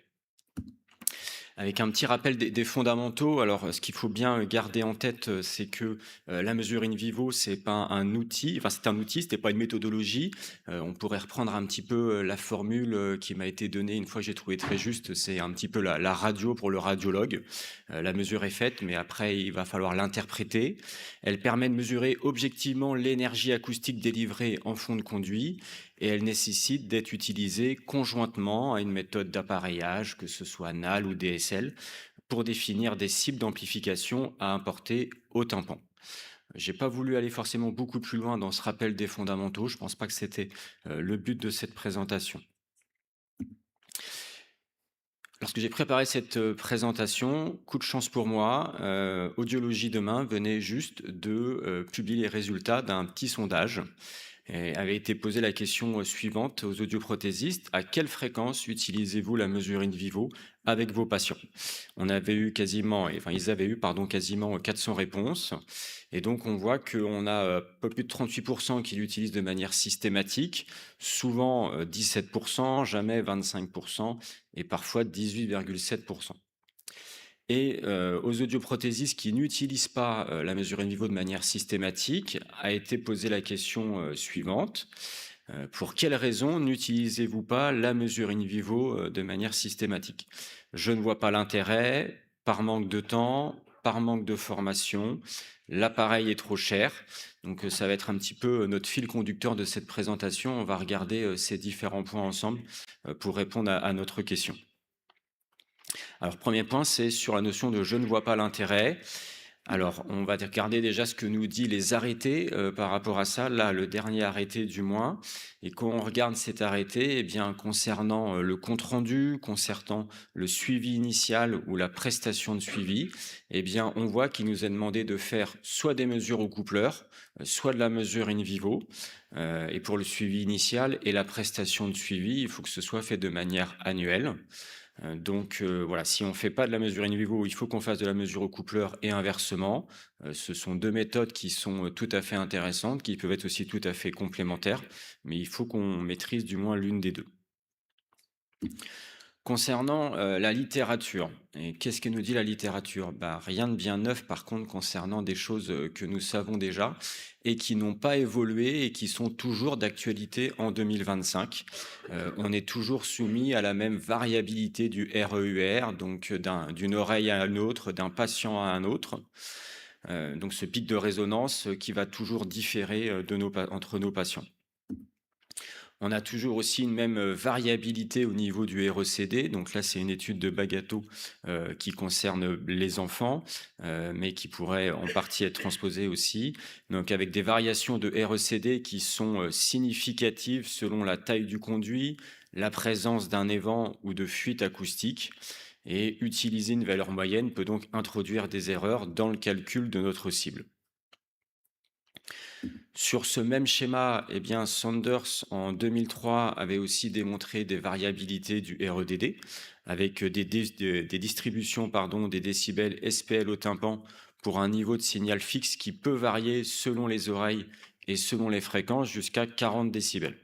Speaker 3: Avec un petit rappel des fondamentaux. Alors, ce qu'il faut bien garder en tête, c'est que la mesure in vivo, c'est pas un outil, enfin c'est un outil, c'était pas une méthodologie. On pourrait reprendre un petit peu la formule qui m'a été donnée une fois que j'ai trouvé très juste, c'est un petit peu la radio pour le radiologue. La mesure est faite, mais après il va falloir l'interpréter. Elle permet de mesurer objectivement l'énergie acoustique délivrée en fond de conduit et elle nécessite d'être utilisée conjointement à une méthode d'appareillage, que ce soit NAL ou DSL, pour définir des cibles d'amplification à importer au tympan. J'ai pas voulu aller forcément beaucoup plus loin dans ce rappel des fondamentaux, je pense pas que c'était le but de cette présentation. Lorsque j'ai préparé cette présentation, coup de chance pour moi, Audiologie Demain venait juste de publier les résultats d'un petit sondage. Et avait été posée la question suivante aux audioprothésistes: à quelle fréquence utilisez-vous la mesure in vivo avec vos patients? Ils avaient eu quasiment 400 réponses. Et donc, on voit qu'on a un peu plus de 38% qui l'utilisent de manière systématique, souvent 17%, jamais 25%, et parfois 18,7%. Et aux audioprothésistes qui n'utilisent pas la mesure in vivo de manière systématique, a été posée la question suivante. Pour quelles raisons n'utilisez-vous pas la mesure in vivo de manière systématique? Je ne vois pas l'intérêt, par manque de temps, par manque de formation, l'appareil est trop cher. Donc ça va être un petit peu notre fil conducteur de cette présentation. On va regarder ces différents points ensemble pour répondre à notre question. Alors, premier point, c'est sur la notion de « je ne vois pas l'intérêt ». Alors, on va regarder déjà ce que nous dit les arrêtés par rapport à ça. Là, le dernier arrêté du moins. Et quand on regarde cet arrêté, eh bien, concernant le compte-rendu, concernant le suivi initial ou la prestation de suivi, eh bien, on voit qu'il nous est demandé de faire soit des mesures au coupleur, soit de la mesure in vivo. Et pour le suivi initial et la prestation de suivi, il faut que ce soit fait de manière annuelle. Donc voilà, si on ne fait pas de la mesure in vivo, il faut qu'on fasse de la mesure au coupleur et inversement. Ce sont deux méthodes qui sont tout à fait intéressantes, qui peuvent être aussi tout à fait complémentaires, mais il faut qu'on maîtrise du moins l'une des deux. Concernant la littérature, et qu'est-ce que nous dit la littérature? Rien de bien neuf par contre concernant des choses que nous savons déjà et qui n'ont pas évolué et qui sont toujours d'actualité en 2025. On est toujours soumis à la même variabilité du REUR, donc d'une oreille à une autre, d'un patient à un autre. Donc ce pic de résonance qui va toujours différer entre nos patients. On a toujours aussi une même variabilité au niveau du RECD. Donc là, c'est une étude de Bagato qui concerne les enfants, mais qui pourrait en partie être transposée aussi. Donc avec des variations de RECD qui sont significatives selon la taille du conduit, la présence d'un évent ou de fuite acoustique. Et utiliser une valeur moyenne peut donc introduire des erreurs dans le calcul de notre cible. Sur ce même schéma, eh bien, Sanders, en 2003, avait aussi démontré des variabilités du REDD avec des distributions des décibels SPL au tympan pour un niveau de signal fixe qui peut varier selon les oreilles et selon les fréquences jusqu'à 40 décibels.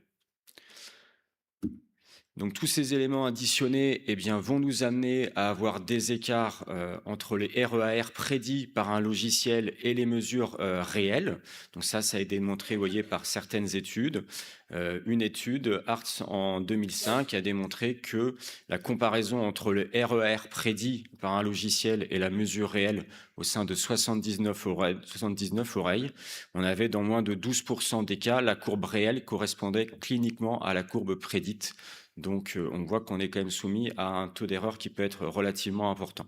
Speaker 3: Donc tous ces éléments additionnés vont nous amener à avoir des écarts entre les REAR prédits par un logiciel et les mesures réelles. Donc ça a été démontré, par certaines études. Une étude, Hartz en 2005, a démontré que la comparaison entre le REAR prédit par un logiciel et la mesure réelle au sein de 79 oreilles, on avait dans moins de 12% des cas, la courbe réelle correspondait cliniquement à la courbe prédite. Donc, on voit qu'on est quand même soumis à un taux d'erreur qui peut être relativement important.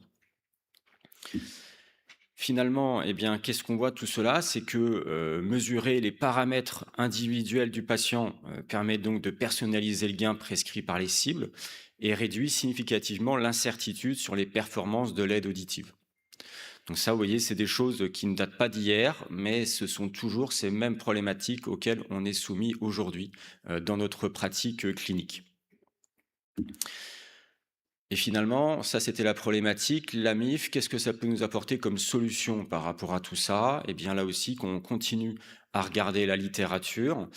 Speaker 3: Finalement, qu'est-ce qu'on voit de tout cela? C'est que mesurer les paramètres individuels du patient permet donc de personnaliser le gain prescrit par les cibles et réduit significativement l'incertitude sur les performances de l'aide auditive. Donc ça, vous voyez, c'est des choses qui ne datent pas d'hier, mais ce sont toujours ces mêmes problématiques auxquelles on est soumis aujourd'hui dans notre pratique clinique. Et finalement, ça c'était la problématique. La MIF, qu'est-ce que ça peut nous apporter comme solution par rapport à tout ça? Eh bien là aussi, qu'on continue à regarder la littérature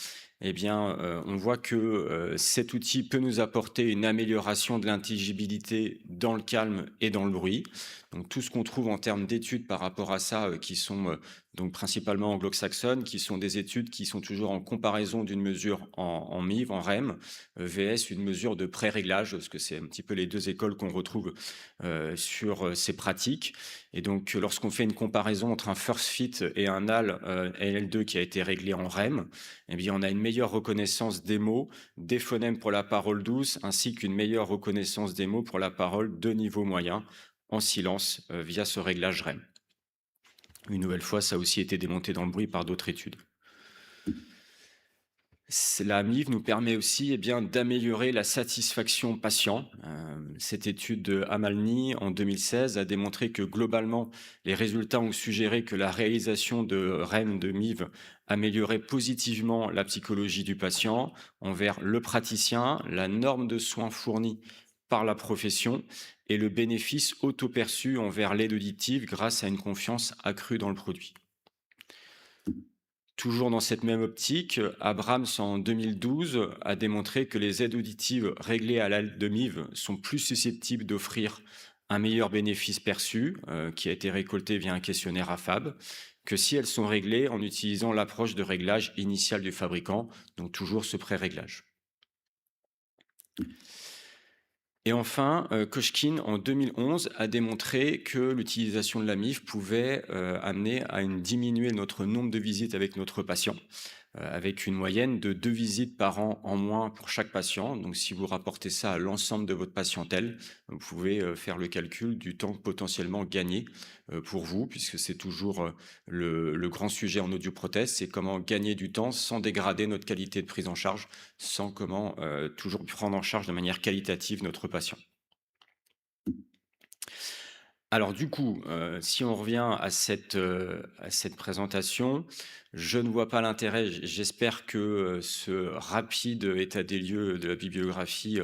Speaker 3: eh bien, on voit que cet outil peut nous apporter une amélioration de l'intelligibilité dans le calme et dans le bruit. Donc tout ce qu'on trouve en termes d'études par rapport à ça, qui sont donc principalement anglo-saxonnes, qui sont des études qui sont toujours en comparaison d'une mesure en MIV, en REM, VS une mesure de pré-réglage, parce que c'est un petit peu les deux écoles qu'on retrouve sur ces pratiques. Et donc lorsqu'on fait une comparaison entre un first fit et un AL LL2 qui a été réglé en REM, eh bien on a une meilleure reconnaissance des mots, des phonèmes pour la parole douce, ainsi qu'une meilleure reconnaissance des mots pour la parole de niveau moyen en silence via ce réglage REM. Une nouvelle fois, ça a aussi été démonté dans le bruit par d'autres études. La MIV nous permet aussi d'améliorer la satisfaction patient. Cette étude de Amalny en 2016 a démontré que globalement, les résultats ont suggéré que la réalisation de REM de MIV améliorait positivement la psychologie du patient envers le praticien, la norme de soins fournis par la profession et le bénéfice auto-perçu envers l'aide auditive grâce à une confiance accrue dans le produit. Toujours dans cette même optique, Abrams en 2012 a démontré que les aides auditives réglées à l'aide de MIV sont plus susceptibles d'offrir un meilleur bénéfice perçu, qui a été récolté via un questionnaire AFAB, que si elles sont réglées en utilisant l'approche de réglage initial du fabricant, donc toujours ce pré-réglage. Et enfin, Kochkin, en 2011, a démontré que l'utilisation de la MIV pouvait amener à diminuer notre nombre de visites avec notre patient, avec une moyenne de 2 visites par an en moins pour chaque patient. Donc, si vous rapportez ça à l'ensemble de votre patientèle, vous pouvez faire le calcul du temps potentiellement gagné pour vous, puisque c'est toujours le grand sujet en audioprothèse, c'est comment gagner du temps sans dégrader notre qualité de prise en charge, sans comment toujours prendre en charge de manière qualitative notre patient. Alors du coup, si on revient à cette présentation, je ne vois pas l'intérêt. J'espère que ce rapide état des lieux de la bibliographie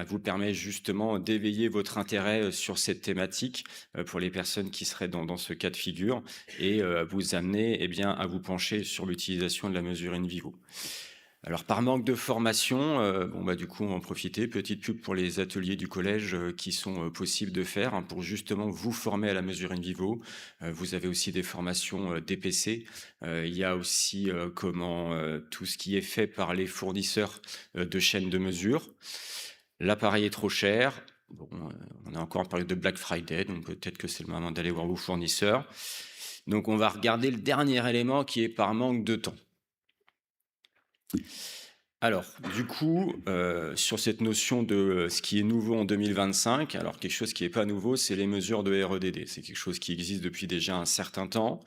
Speaker 3: vous permet justement d'éveiller votre intérêt sur cette thématique pour les personnes qui seraient dans ce cas de figure et vous amener à vous pencher sur l'utilisation de la mesure in vivo. Alors par manque de formation, du coup on va en profiter, petite pub pour les ateliers du collège qui sont possibles de faire pour justement vous former à la mesure in vivo. Vous avez aussi des formations DPC. Il y a aussi tout ce qui est fait par les fournisseurs de chaînes de mesure. L'appareil est trop cher. Bon, on est encore en période de Black Friday, donc peut-être que c'est le moment d'aller voir vos fournisseurs. Donc on va regarder le dernier élément qui est par manque de temps. Alors, du coup, sur cette notion de ce qui est nouveau en 2025, alors quelque chose qui n'est pas nouveau, c'est les mesures de REDD. C'est quelque chose qui existe depuis déjà un certain temps,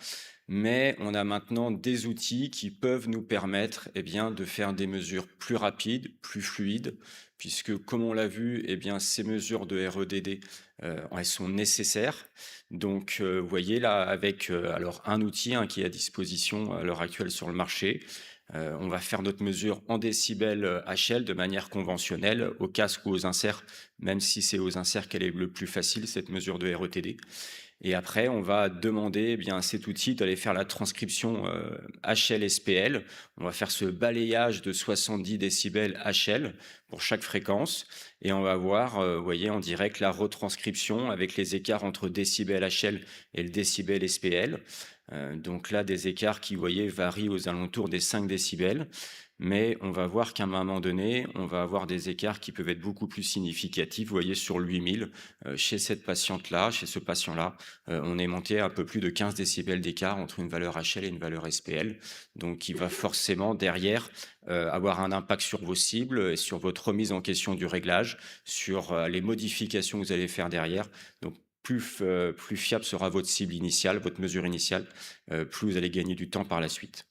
Speaker 3: mais on a maintenant des outils qui peuvent nous permettre de faire des mesures plus rapides, plus fluides, puisque comme on l'a vu, ces mesures de REDD, elles sont nécessaires. Donc, vous voyez là, avec alors un outil qui est à disposition à l'heure actuelle sur le marché, on va faire notre mesure en décibels HL de manière conventionnelle, au casque ou aux inserts, même si c'est aux inserts qu'elle est le plus facile, cette mesure de RETD. Et après, on va demander à cet outil d'aller faire la transcription HL-SPL. On va faire ce balayage de 70 décibels HL pour chaque fréquence. Et on va voir, vous voyez, en direct, la retranscription avec les écarts entre décibel HL et le décibel SPL. Donc là, des écarts qui, vous voyez, varient aux alentours des 5 décibels. Mais on va voir qu'à un moment donné, on va avoir des écarts qui peuvent être beaucoup plus significatifs. Vous voyez, sur le 8000, chez cette patiente-là, chez ce patient-là, on est monté à un peu plus de 15 décibels d'écart entre une valeur HL et une valeur SPL. Donc, il va forcément, derrière, avoir un impact sur vos cibles et sur votre remise en question du réglage, sur les modifications que vous allez faire derrière. Donc, plus fiable sera votre cible initiale, votre mesure initiale, plus vous allez gagner du temps par la suite.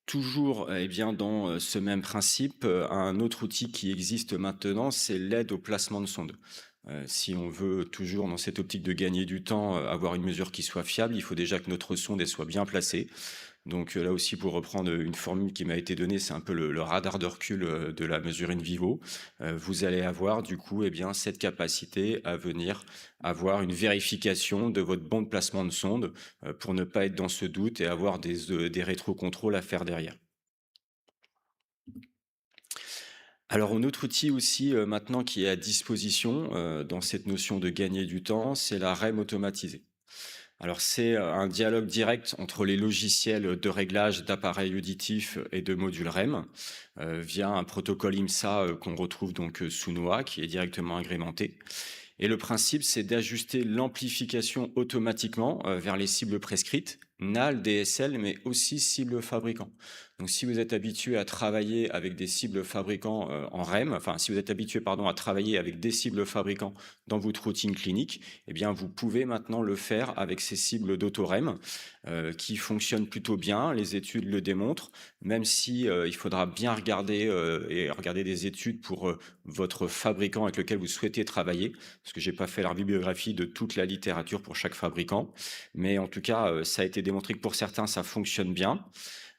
Speaker 3: Toujours dans ce même principe, un autre outil qui existe maintenant, c'est l'aide au placement de sonde. Si on veut toujours dans cette optique de gagner du temps, avoir une mesure qui soit fiable, il faut déjà que notre sonde elle soit bien placée. Donc là aussi, pour reprendre une formule qui m'a été donnée, c'est un peu le radar de recul de la mesure in vivo. Vous allez avoir du coup cette capacité à venir avoir une vérification de votre bon placement de sonde pour ne pas être dans ce doute et avoir des rétrocontrôles à faire derrière. Alors, un autre outil aussi maintenant qui est à disposition dans cette notion de gagner du temps, c'est la REM automatisée. Alors, c'est un dialogue direct entre les logiciels de réglage d'appareils auditifs et de modules REM via un protocole IMSA qu'on retrouve donc sous NOAA qui est directement agrémenté. Et le principe, c'est d'ajuster l'amplification automatiquement vers les cibles prescrites, NAL, DSL, mais aussi cibles fabricants. Donc, si vous êtes habitué à travailler avec des cibles fabricants en REM, enfin, si vous êtes habitué, pardon, à travailler avec des cibles fabricants dans votre routine clinique, eh bien, vous pouvez maintenant le faire avec ces cibles d'auto-REM qui fonctionnent plutôt bien. Les études le démontrent, même si il faudra bien regarder et regarder des études pour votre fabricant avec lequel vous souhaitez travailler, parce que j'ai pas fait la bibliographie de toute la littérature pour chaque fabricant, mais en tout cas, ça a été démontré que pour certains, ça fonctionne bien.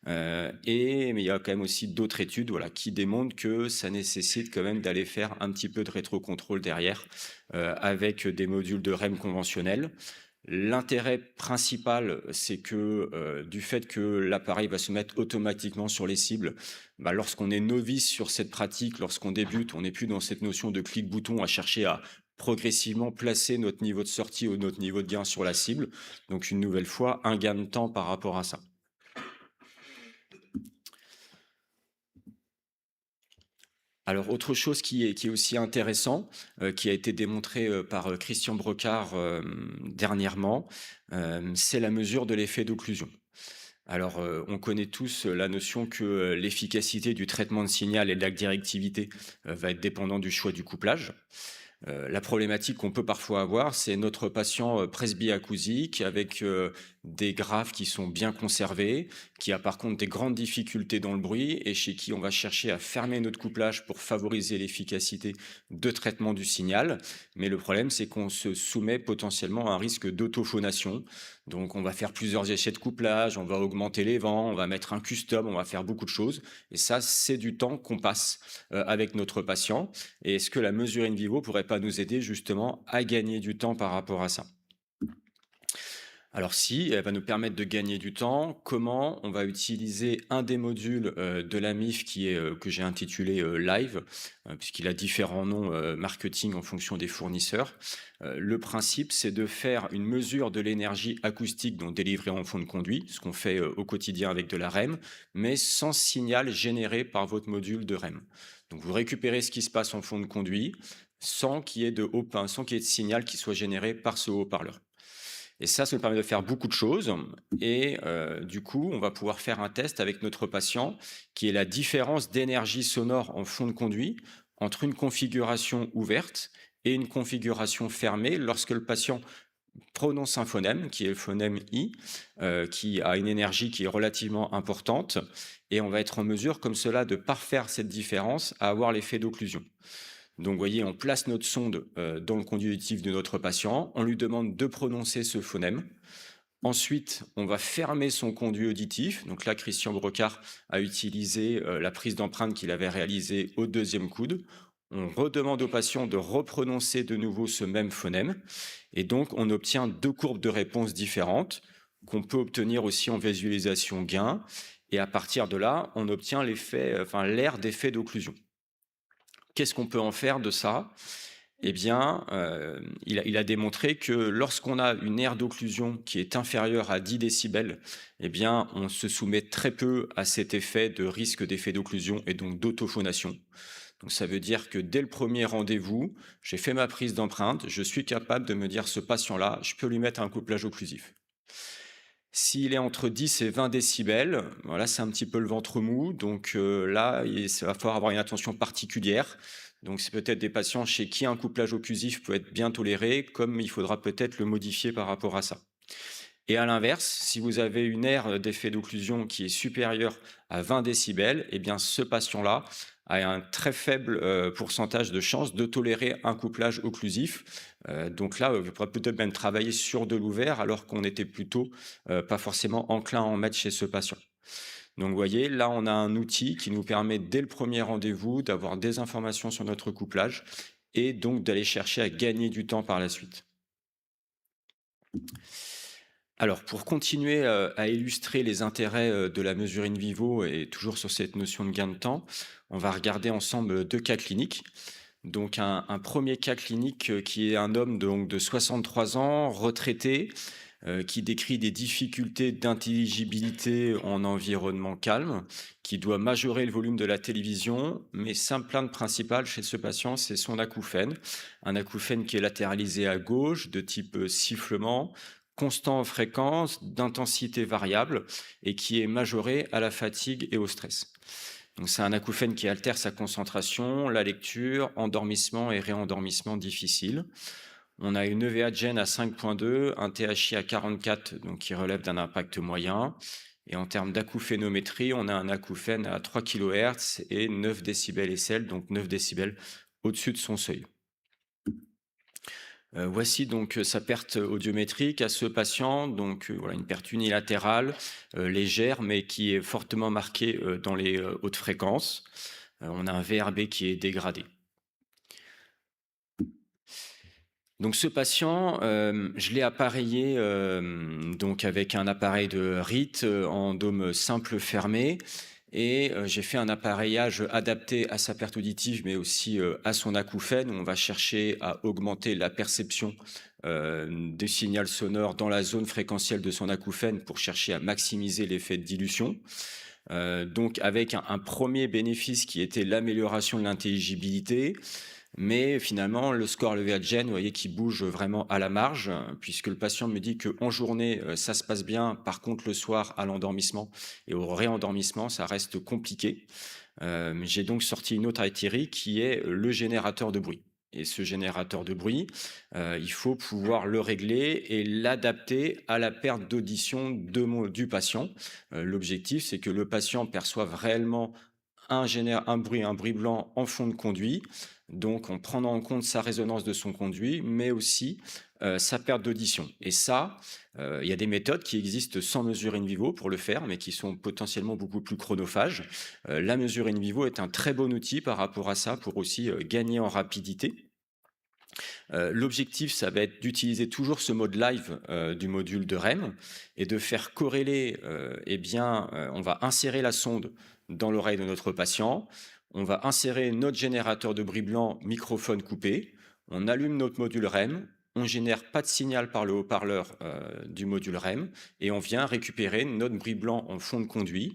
Speaker 3: Mais il y a quand même aussi d'autres études voilà, qui démontrent que ça nécessite quand même d'aller faire un petit peu de rétrocontrôle derrière avec des modules de REM conventionnels. L'intérêt principal, c'est que du fait que l'appareil va se mettre automatiquement sur les cibles, lorsqu'on est novice sur cette pratique, lorsqu'on débute, on n'est plus dans cette notion de clic-bouton à chercher à progressivement placer notre niveau de sortie ou notre niveau de gain sur la cible. Donc une nouvelle fois, un gain de temps par rapport à ça. Alors, autre chose qui est aussi intéressant, qui a été démontré par Christian Brocard dernièrement, c'est la mesure de l'effet d'occlusion. Alors, on connaît tous la notion que l'efficacité du traitement de signal et de la directivité va être dépendant du choix du couplage. La problématique qu'on peut parfois avoir, c'est notre patient presbyacousique avec des graves qui sont bien conservés, qui a par contre des grandes difficultés dans le bruit et chez qui on va chercher à fermer notre couplage pour favoriser l'efficacité de traitement du signal. Mais le problème, c'est qu'on se soumet potentiellement à un risque d'autophonation. Donc on va faire plusieurs essais de couplage, on va augmenter les vents, on va mettre un custom, on va faire beaucoup de choses. Et ça, c'est du temps qu'on passe avec notre patient. Et est-ce que la mesure in vivo pourrait pas nous aider justement à gagner du temps par rapport à ça? Alors si, elle va nous permettre de gagner du temps. Comment? On va utiliser un des modules de la MIF qui est, que j'ai intitulé Live, puisqu'il a différents noms marketing en fonction des fournisseurs. Le principe, c'est de faire une mesure de l'énergie acoustique donc délivrée en fond de conduit, ce qu'on fait au quotidien avec de la REM, mais sans signal généré par votre module de REM. Donc vous récupérez ce qui se passe en fond de conduit sans qu'il y ait sans qu'il y ait de signal qui soit généré par ce haut-parleur. Et ça nous permet de faire beaucoup de choses. Et du coup, on va pouvoir faire un test avec notre patient qui est la différence d'énergie sonore en fond de conduit entre une configuration ouverte et une configuration fermée lorsque le patient prononce un phonème, qui est le phonème I, qui a une énergie qui est relativement importante. Et on va être en mesure, comme cela, de parfaire cette différence à avoir l'effet d'occlusion. Donc, vous voyez, on place notre sonde dans le conduit auditif de notre patient. On lui demande de prononcer ce phonème. Ensuite, on va fermer son conduit auditif. Donc là, Christian Brocard a utilisé la prise d'empreinte qu'il avait réalisée au deuxième coude. On redemande au patient de reprononcer de nouveau ce même phonème. Et donc, on obtient deux courbes de réponse différentes qu'on peut obtenir aussi en visualisation gain. Et à partir de là, on obtient l'aire d'effet d'occlusion. Qu'est-ce qu'on peut en faire de ça? Eh bien, il a démontré que lorsqu'on a une aire d'occlusion qui est inférieure à 10 décibels, eh bien, on se soumet très peu à cet effet de risque d'effet d'occlusion et donc d'autophonation. Donc, ça veut dire que dès le premier rendez-vous, j'ai fait ma prise d'empreinte, je suis capable de me dire ce patient-là, je peux lui mettre un couplage occlusif. S'il est entre 10 et 20 décibels, voilà, c'est un petit peu le ventre mou. Donc là, il va falloir avoir une attention particulière. Donc c'est peut-être des patients chez qui un couplage occlusif peut être bien toléré, comme il faudra peut-être le modifier par rapport à ça. Et à l'inverse, si vous avez une aire d'effet d'occlusion qui est supérieure à 20 décibels, eh bien ce patient-là a un très faible pourcentage de chances de tolérer un couplage occlusif. Donc là, il faudrait peut-être même travailler sur de l'ouvert alors qu'on était plutôt pas forcément enclin à en mettre chez ce patient. Donc vous voyez, là on a un outil qui nous permet dès le premier rendez-vous d'avoir des informations sur notre couplage et donc d'aller chercher à gagner du temps par la suite. Alors, pour continuer à illustrer les intérêts de la mesure in vivo et toujours sur cette notion de gain de temps, on va regarder ensemble deux cas cliniques. Donc, un premier cas clinique qui est un homme donc, de 63 ans, retraité, qui décrit des difficultés d'intelligibilité en environnement calme, qui doit majorer le volume de la télévision, mais sa plainte principale chez ce patient, c'est son acouphène. Un acouphène qui est latéralisé à gauche, de type sifflement, constant en fréquence, d'intensité variable, et qui est majoré à la fatigue et au stress. Donc c'est un acouphène qui altère sa concentration, la lecture, endormissement et réendormissement difficile. On a une EVA de gène à 5,2, un THI à 44, donc qui relève d'un impact moyen. Et en termes d'acouphénométrie, on a un acouphène à 3 kHz et 9 décibels SL, donc 9 décibels au-dessus de son seuil. Voici donc sa perte audiométrique à ce patient, donc voilà une perte unilatérale, légère, mais qui est fortement marquée dans les hautes fréquences. On a un VRB qui est dégradé. Donc ce patient, je l'ai appareillé donc avec un appareil de RIT en dôme simple fermé et j'ai fait un appareillage adapté à sa perte auditive mais aussi à son acouphène où on va chercher à augmenter la perception des signaux sonores dans la zone fréquentielle de son acouphène pour chercher à maximiser l'effet de dilution. Donc avec un premier bénéfice qui était l'amélioration de l'intelligibilité. Mais finalement, le score levé à gène, vous voyez, qui bouge vraiment à la marge, puisque le patient me dit qu'en journée, ça se passe bien. Par contre, le soir, à l'endormissement et au réendormissement, ça reste compliqué. J'ai donc sorti une autre artillerie qui est le générateur de bruit. Et ce générateur de bruit, il faut pouvoir le régler et l'adapter à la perte d'audition du patient. L'objectif, c'est que le patient perçoive réellement un bruit blanc en fond de conduit, donc en prenant en compte sa résonance de son conduit, mais aussi sa perte d'audition. Et ça, il y a des méthodes qui existent sans mesure in vivo pour le faire, mais qui sont potentiellement beaucoup plus chronophages. La mesure in vivo est un très bon outil par rapport à ça pour aussi gagner en rapidité. L'objectif, ça va être d'utiliser toujours ce mode live du module de REM et de faire corréler, on va insérer la sonde dans l'oreille de notre patient, on va insérer notre générateur de bruit blanc microphone coupé, on allume notre module REM, on génère pas de signal par le haut-parleur du module REM et on vient récupérer notre bruit blanc en fond de conduit.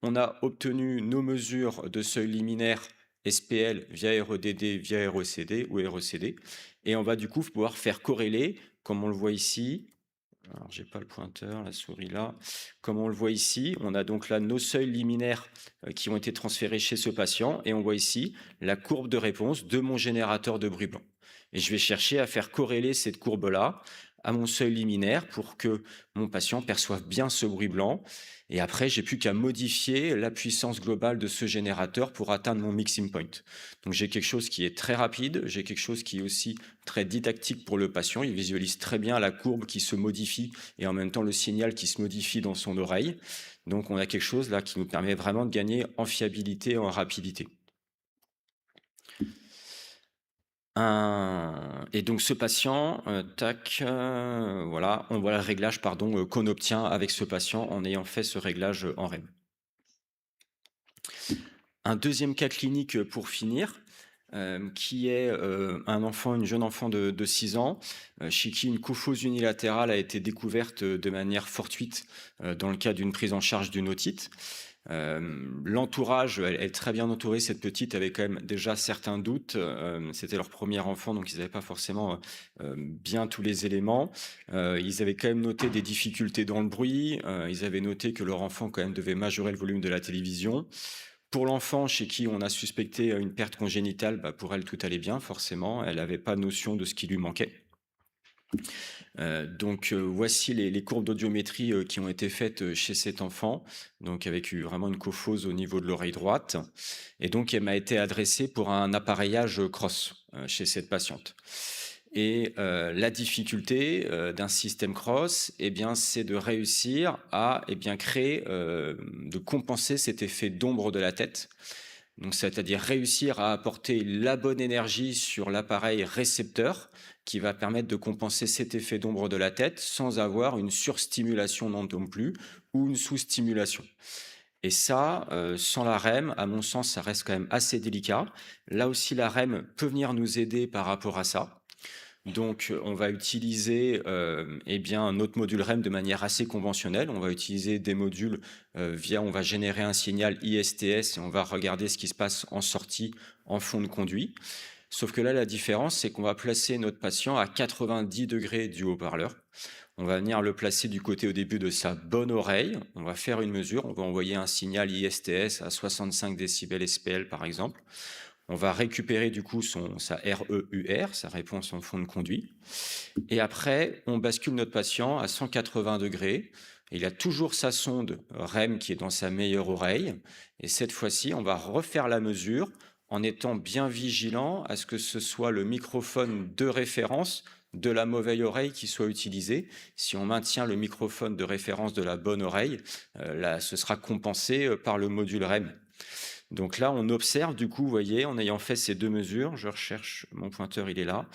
Speaker 3: On a obtenu nos mesures de seuil liminaire SPL via REDD, via RECD ou RECD. Et on va du coup pouvoir faire corréler, comme on le voit ici. Alors, j'ai pas le pointeur, la souris là. Comme on le voit ici, on a donc là nos seuils liminaires qui ont été transférés chez ce patient. Et on voit ici la courbe de réponse de mon générateur de bruit blanc. Et je vais chercher à faire corréler cette courbe-là à mon seuil liminaire pour que mon patient perçoive bien ce bruit blanc. Et après, j'ai plus qu'à modifier la puissance globale de ce générateur pour atteindre mon mixing point. Donc j'ai quelque chose qui est très rapide, j'ai quelque chose qui est aussi très didactique pour le patient. Il visualise très bien la courbe qui se modifie et en même temps le signal qui se modifie dans son oreille. Donc on a quelque chose là qui nous permet vraiment de gagner en fiabilité et en rapidité. Et donc ce patient, voilà, on voit le réglage qu'on obtient avec ce patient en ayant fait ce réglage en REM. Un deuxième cas clinique pour finir, qui est une jeune enfant de 6 ans, chez qui une cophose unilatérale a été découverte de manière fortuite dans le cadre d'une prise en charge d'une otite. L'entourage, elle est très bien entourée, cette petite avait quand même déjà certains doutes. C'était leur premier enfant, donc ils n'avaient pas forcément bien tous les éléments. Ils avaient quand même noté des difficultés dans le bruit. Ils avaient noté que leur enfant quand même devait majorer le volume de la télévision. Pour l'enfant chez qui on a suspecté une perte congénitale, pour elle tout allait bien forcément. Elle n'avait pas notion de ce qui lui manquait. Voici les courbes d'audiométrie qui ont été faites chez cet enfant, donc avec vraiment une cophose au niveau de l'oreille droite. Et donc, elle m'a été adressée pour un appareillage cross chez cette patiente. Et la difficulté d'un système cross, eh bien, c'est de réussir à créer, de compenser cet effet d'ombre de la tête. Donc, c'est-à-dire réussir à apporter la bonne énergie sur l'appareil récepteur qui va permettre de compenser cet effet d'ombre de la tête sans avoir une surstimulation non plus ou une sous-stimulation. Et ça, sans la REM, à mon sens, ça reste quand même assez délicat. Là aussi, la REM peut venir nous aider par rapport à ça. Donc, on va utiliser notre module REM de manière assez conventionnelle. On va utiliser des modules on va générer un signal ISTS et on va regarder ce qui se passe en sortie en fond de conduit. Sauf que là, la différence, c'est qu'on va placer notre patient à 90 degrés du haut-parleur. On va venir le placer du côté au début de sa bonne oreille. On va faire une mesure. On va envoyer un signal ISTS à 65 décibels SPL, par exemple. On va récupérer du coup sa REUR, sa réponse en fond de conduit. Et après, on bascule notre patient à 180 degrés. Il a toujours sa sonde REM qui est dans sa meilleure oreille. Et cette fois-ci, on va refaire la mesure en étant bien vigilant à ce que ce soit le microphone de référence de la mauvaise oreille qui soit utilisé. Si on maintient le microphone de référence de la bonne oreille, là, ce sera compensé par le module REM. Donc là, on observe du coup, vous voyez, en ayant fait ces deux mesures, je recherche mon pointeur, il est là,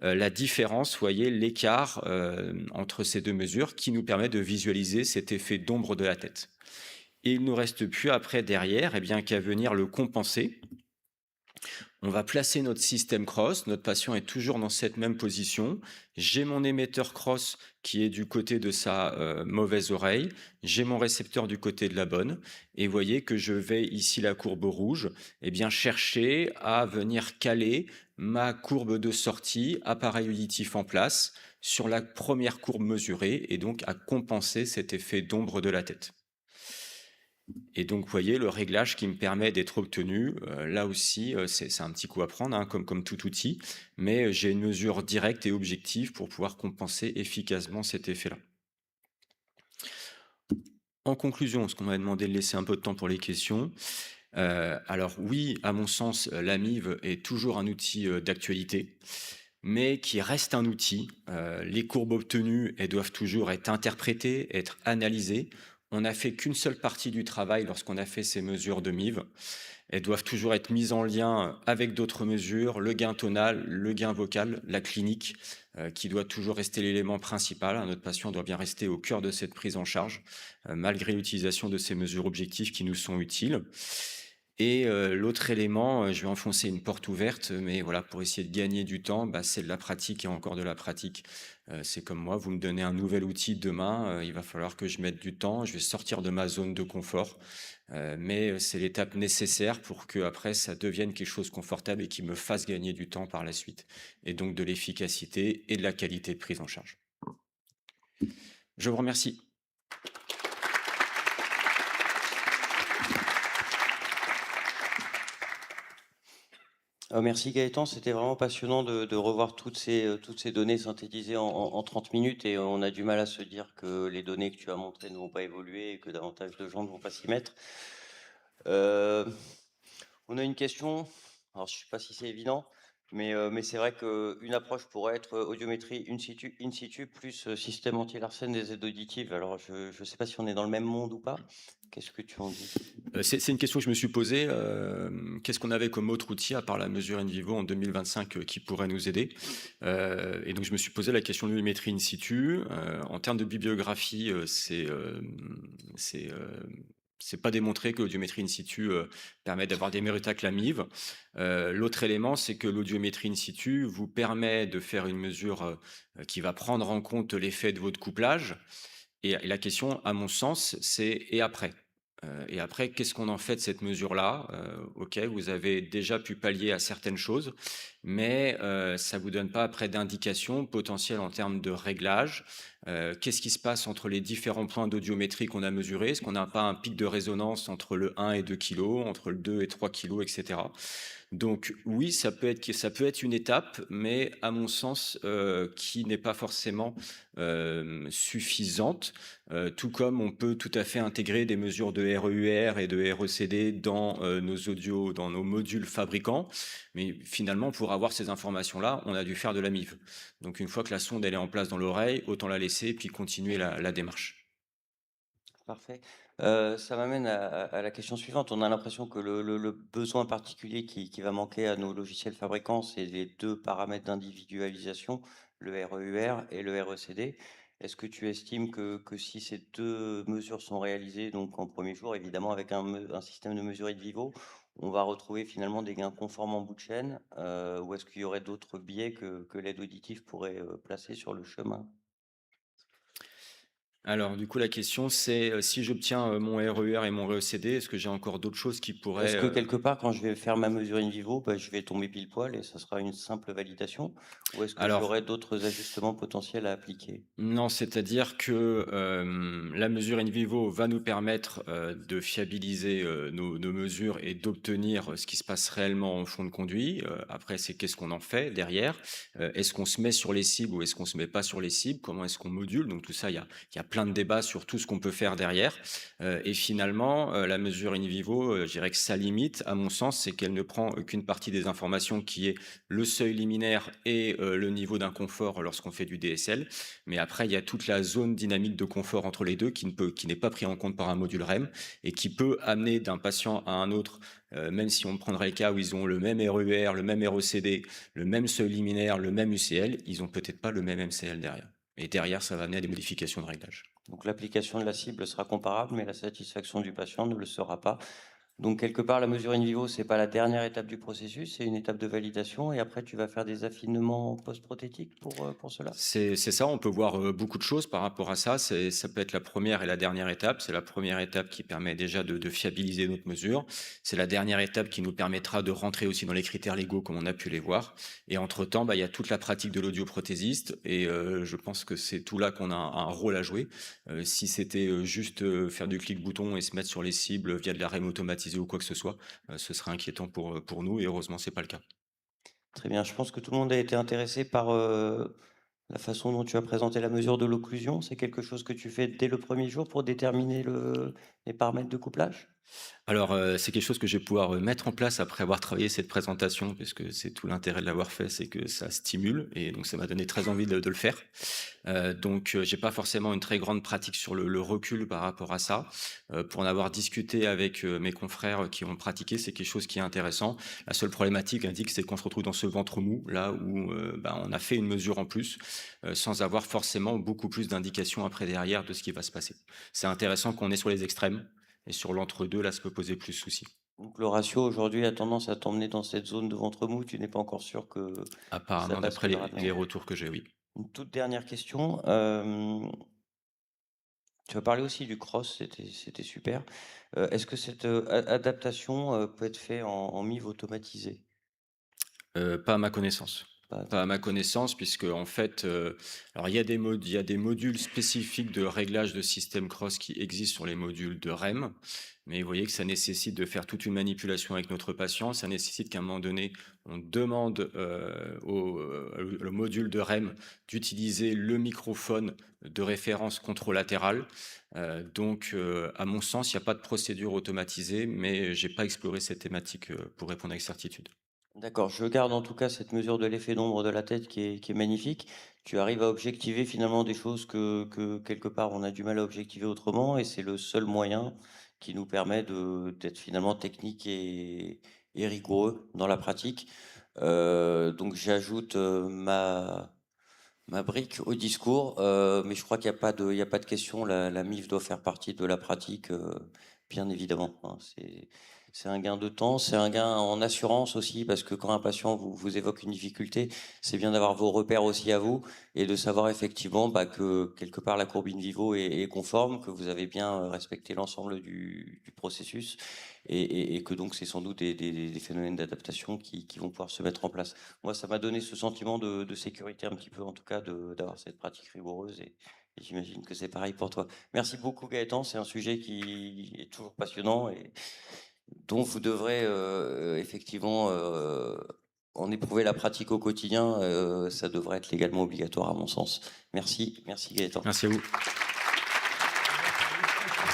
Speaker 3: la différence, vous voyez, l'écart entre ces deux mesures qui nous permet de visualiser cet effet d'ombre de la tête. Et il ne nous reste plus après derrière qu'à venir le compenser. On va placer notre système cross, notre patient est toujours dans cette même position. J'ai mon émetteur cross qui est du côté de sa mauvaise oreille, j'ai mon récepteur du côté de la bonne, et vous voyez que je vais ici la courbe rouge, chercher à venir caler ma courbe de sortie, appareil auditif en place, sur la première courbe mesurée, et donc à compenser cet effet d'ombre de la tête. Et donc, vous voyez, le réglage qui me permet d'être obtenu, là aussi, c'est un petit coup à prendre, hein, comme tout outil, mais j'ai une mesure directe et objective pour pouvoir compenser efficacement cet effet-là. En conclusion, parce qu'on m'a demandé de laisser un peu de temps pour les questions, alors oui, à mon sens, l'AMIV est toujours un outil d'actualité, mais qui reste un outil. Les courbes obtenues, elles doivent toujours être interprétées, être analysées. On n'a fait qu'une seule partie du travail lorsqu'on a fait ces mesures de MIV. Elles doivent toujours être mises en lien avec d'autres mesures, le gain tonal, le gain vocal, la clinique, qui doit toujours rester l'élément principal. Notre patient doit bien rester au cœur de cette prise en charge, malgré l'utilisation de ces mesures objectives qui nous sont utiles. Et l'autre élément, je vais enfoncer une porte ouverte, mais voilà, pour essayer de gagner du temps, c'est de la pratique et encore de la pratique. C'est comme moi, vous me donnez un nouvel outil demain, il va falloir que je mette du temps, je vais sortir de ma zone de confort, mais c'est l'étape nécessaire pour que après ça devienne quelque chose de confortable et qui me fasse gagner du temps par la suite, et donc de l'efficacité et de la qualité de prise en charge. Je vous remercie.
Speaker 2: Merci Gaëtan, c'était vraiment passionnant de revoir toutes ces données synthétisées en 30 minutes, et on a du mal à se dire que les données que tu as montrées ne vont pas évoluer et que davantage de gens ne vont pas s'y mettre. On a une question, alors je ne sais pas si c'est évident, mais c'est vrai qu'une approche pourrait être audiométrie in situ plus système anti-Larsen des aides auditives. Alors je ne sais pas si on est dans le même monde ou pas. Qu'est-ce que tu en dis?
Speaker 3: C'est une question que je me suis posée. Qu'est-ce qu'on avait comme autre outil à part la mesure in vivo en 2025 qui pourrait nous aider? Et donc je me suis posé la question de l'audiométrie in situ. En termes de bibliographie, c'est pas démontré que l'audiométrie in situ permet d'avoir des meilleurs résultats que la MIV. L'autre élément, c'est que l'audiométrie in situ vous permet de faire une mesure qui va prendre en compte l'effet de votre couplage. Et la question, à mon sens, c'est et après? Et après, qu'est-ce qu'on en fait de cette mesure-là? OK, vous avez déjà pu pallier à certaines choses, mais ça vous donne pas après d'indications potentielles en termes de réglage. Qu'est-ce qui se passe entre les différents points d'audiométrie qu'on a mesurés? Est-ce qu'on n'a pas un pic de résonance entre le 1 et 2 kilos, entre le 2 et 3 kilos, et cetera? Donc oui, ça peut être une étape, mais à mon sens, qui n'est pas forcément, suffisante. Tout comme on peut tout à fait intégrer des mesures de REUR et de RECD dans nos modules fabricants. Mais finalement, pour avoir ces informations-là, on a dû faire de la MIV. Donc une fois que la sonde elle est en place dans l'oreille, autant la laisser et puis continuer la démarche.
Speaker 2: Parfait. Ça m'amène à la question suivante. On a l'impression que le besoin particulier qui va manquer à nos logiciels fabricants, c'est les 2 paramètres d'individualisation, le REUR et le RECD. Est-ce que tu estimes que si ces 2 mesures sont réalisées, donc en premier jour, évidemment avec un système de mesure in vivo, on va retrouver finalement des gains conformes en bout de chaîne? Ou est-ce qu'il y aurait d'autres biais que l'aide auditive pourrait, placer sur le chemin?
Speaker 3: Alors du coup, la question c'est, si j'obtiens, mon RER et mon RECD, est-ce que j'ai encore d'autres choses qui pourraient,
Speaker 2: Est-ce que quelque part, quand je vais faire ma mesure in vivo, bah, je vais tomber pile poil et ça sera une simple validation? Ou est-ce que
Speaker 3: alors
Speaker 2: j'aurai d'autres ajustements potentiels à appliquer?
Speaker 3: non, c'est-à-dire que, la mesure in vivo va nous permettre, de fiabiliser, nos mesures et d'obtenir, ce qui se passe réellement en fond de conduit. Après, c'est qu'est-ce qu'on en fait derrière? Est-ce qu'on se met sur les cibles ou est-ce qu'on se met pas sur les cibles? Comment est-ce qu'on module? Donc tout ça, il y a plein de débats sur tout ce qu'on peut faire derrière. Et finalement, la mesure in vivo, je dirais que sa limite, à mon sens, c'est qu'elle ne prend, qu'une partie des informations qui est le seuil liminaire et le niveau d'inconfort lorsqu'on fait du DSL. Mais après, il y a toute la zone dynamique de confort entre les deux qui n'est pas pris en compte par un module REM et qui peut amener d'un patient à un autre, même si on prendrait le cas où ils ont le même RER, le même RECD, le même seuil liminaire, le même UCL, ils ont peut-être pas le même MCL derrière. Et derrière, ça va amener à des modifications de réglage.
Speaker 2: Donc l'application de la cible sera comparable, mais la satisfaction du patient ne le sera pas. Donc quelque part, la mesure in vivo, c'est pas la dernière étape du processus, c'est une étape de validation et après tu vas faire des affinements post-prothétiques pour cela?
Speaker 3: C'est ça, on peut voir, beaucoup de choses par rapport à ça. Ça peut être la première et la dernière étape. C'est la première étape qui permet déjà de fiabiliser notre mesure. C'est la dernière étape qui nous permettra de rentrer aussi dans les critères légaux comme on a pu les voir et entre-temps, bah, il y a toute la pratique de l'audioprothésiste et je pense que c'est tout là qu'on a un rôle à jouer. Si c'était, juste, faire du clic-bouton et se mettre sur les cibles via de la REM automatisée ou quoi que ce soit, ce serait inquiétant pour nous et heureusement, c'est pas le cas.
Speaker 2: Très bien, je pense que tout le monde a été intéressé par, la façon dont tu as présenté la mesure de l'occlusion. C'est quelque chose que tu fais dès le premier jour pour déterminer les paramètres de couplage?
Speaker 3: Alors, c'est quelque chose que je vais pouvoir, mettre en place après avoir travaillé cette présentation, puisque c'est tout l'intérêt de l'avoir fait, c'est que ça stimule et donc ça m'a donné très envie de le faire. Donc, j'ai pas forcément une très grande pratique sur le recul par rapport à ça. Pour en avoir discuté avec, mes confrères qui ont pratiqué, c'est quelque chose qui est intéressant. La seule problématique indique, c'est qu'on se retrouve dans ce ventre mou, là où, bah, on a fait une mesure en plus, sans avoir forcément beaucoup plus d'indications après derrière de ce qui va se passer. C'est intéressant qu'on est sur les extrêmes et sur l'entre-deux, là, ça peut poser plus de soucis.
Speaker 2: Donc le ratio aujourd'hui a tendance à t'emmener dans cette zone de ventre mou, tu n'es pas encore sûr que ça
Speaker 3: Apparemment, d'après
Speaker 2: basculera
Speaker 3: les
Speaker 2: dedans.
Speaker 3: retours que j'ai, oui.
Speaker 2: Une toute dernière question, tu as parlé aussi du cross, c'était super. Est-ce que cette, adaptation, peut être fait en MIV automatisé?
Speaker 3: Pas à ma connaissance.
Speaker 2: Pas à ta
Speaker 3: Pas à ma
Speaker 2: connaissance.
Speaker 3: connaissance puisque en fait, alors il y a des modules spécifiques de réglage de système cross qui existent sur les modules de REM, mais vous voyez que ça nécessite de faire toute une manipulation avec notre patient. Ça nécessite qu'à un moment donné, on demande, au module de REM d'utiliser le microphone de référence contralatéral. Donc, à mon sens, il y a pas de procédure automatisée, mais j'ai pas exploré cette thématique, pour répondre avec certitude.
Speaker 2: D'accord, je garde en tout cas cette mesure de l'effet d'ombre de la tête qui est magnifique. Tu arrives à objectiver finalement des choses que quelque part on a du mal à objectiver autrement et c'est le seul moyen qui nous permet d'être finalement technique et rigoureux dans la pratique. Donc j'ajoute ma brique au discours, mais je crois qu'il y a pas de question. La MIF doit faire partie de la pratique, bien évidemment, hein. C'est un gain de temps, c'est un gain en assurance aussi, parce que quand un patient vous évoque une difficulté, c'est bien d'avoir vos repères aussi à vous et de savoir effectivement bah, que quelque part la courbe in vivo est conforme, que vous avez bien respecté l'ensemble du processus et que donc c'est sans doute des phénomènes d'adaptation qui vont pouvoir se mettre en place. Moi, ça m'a donné ce sentiment de sécurité un petit peu, en tout cas, d'avoir cette pratique rigoureuse Et j'imagine que c'est pareil pour toi. Merci beaucoup Gaëtan, c'est un sujet qui est toujours passionnant et dont vous devrez effectivement en éprouver la pratique au quotidien. Ça devrait être légalement obligatoire à mon sens. Merci, merci Gaëtan.
Speaker 3: Merci à vous.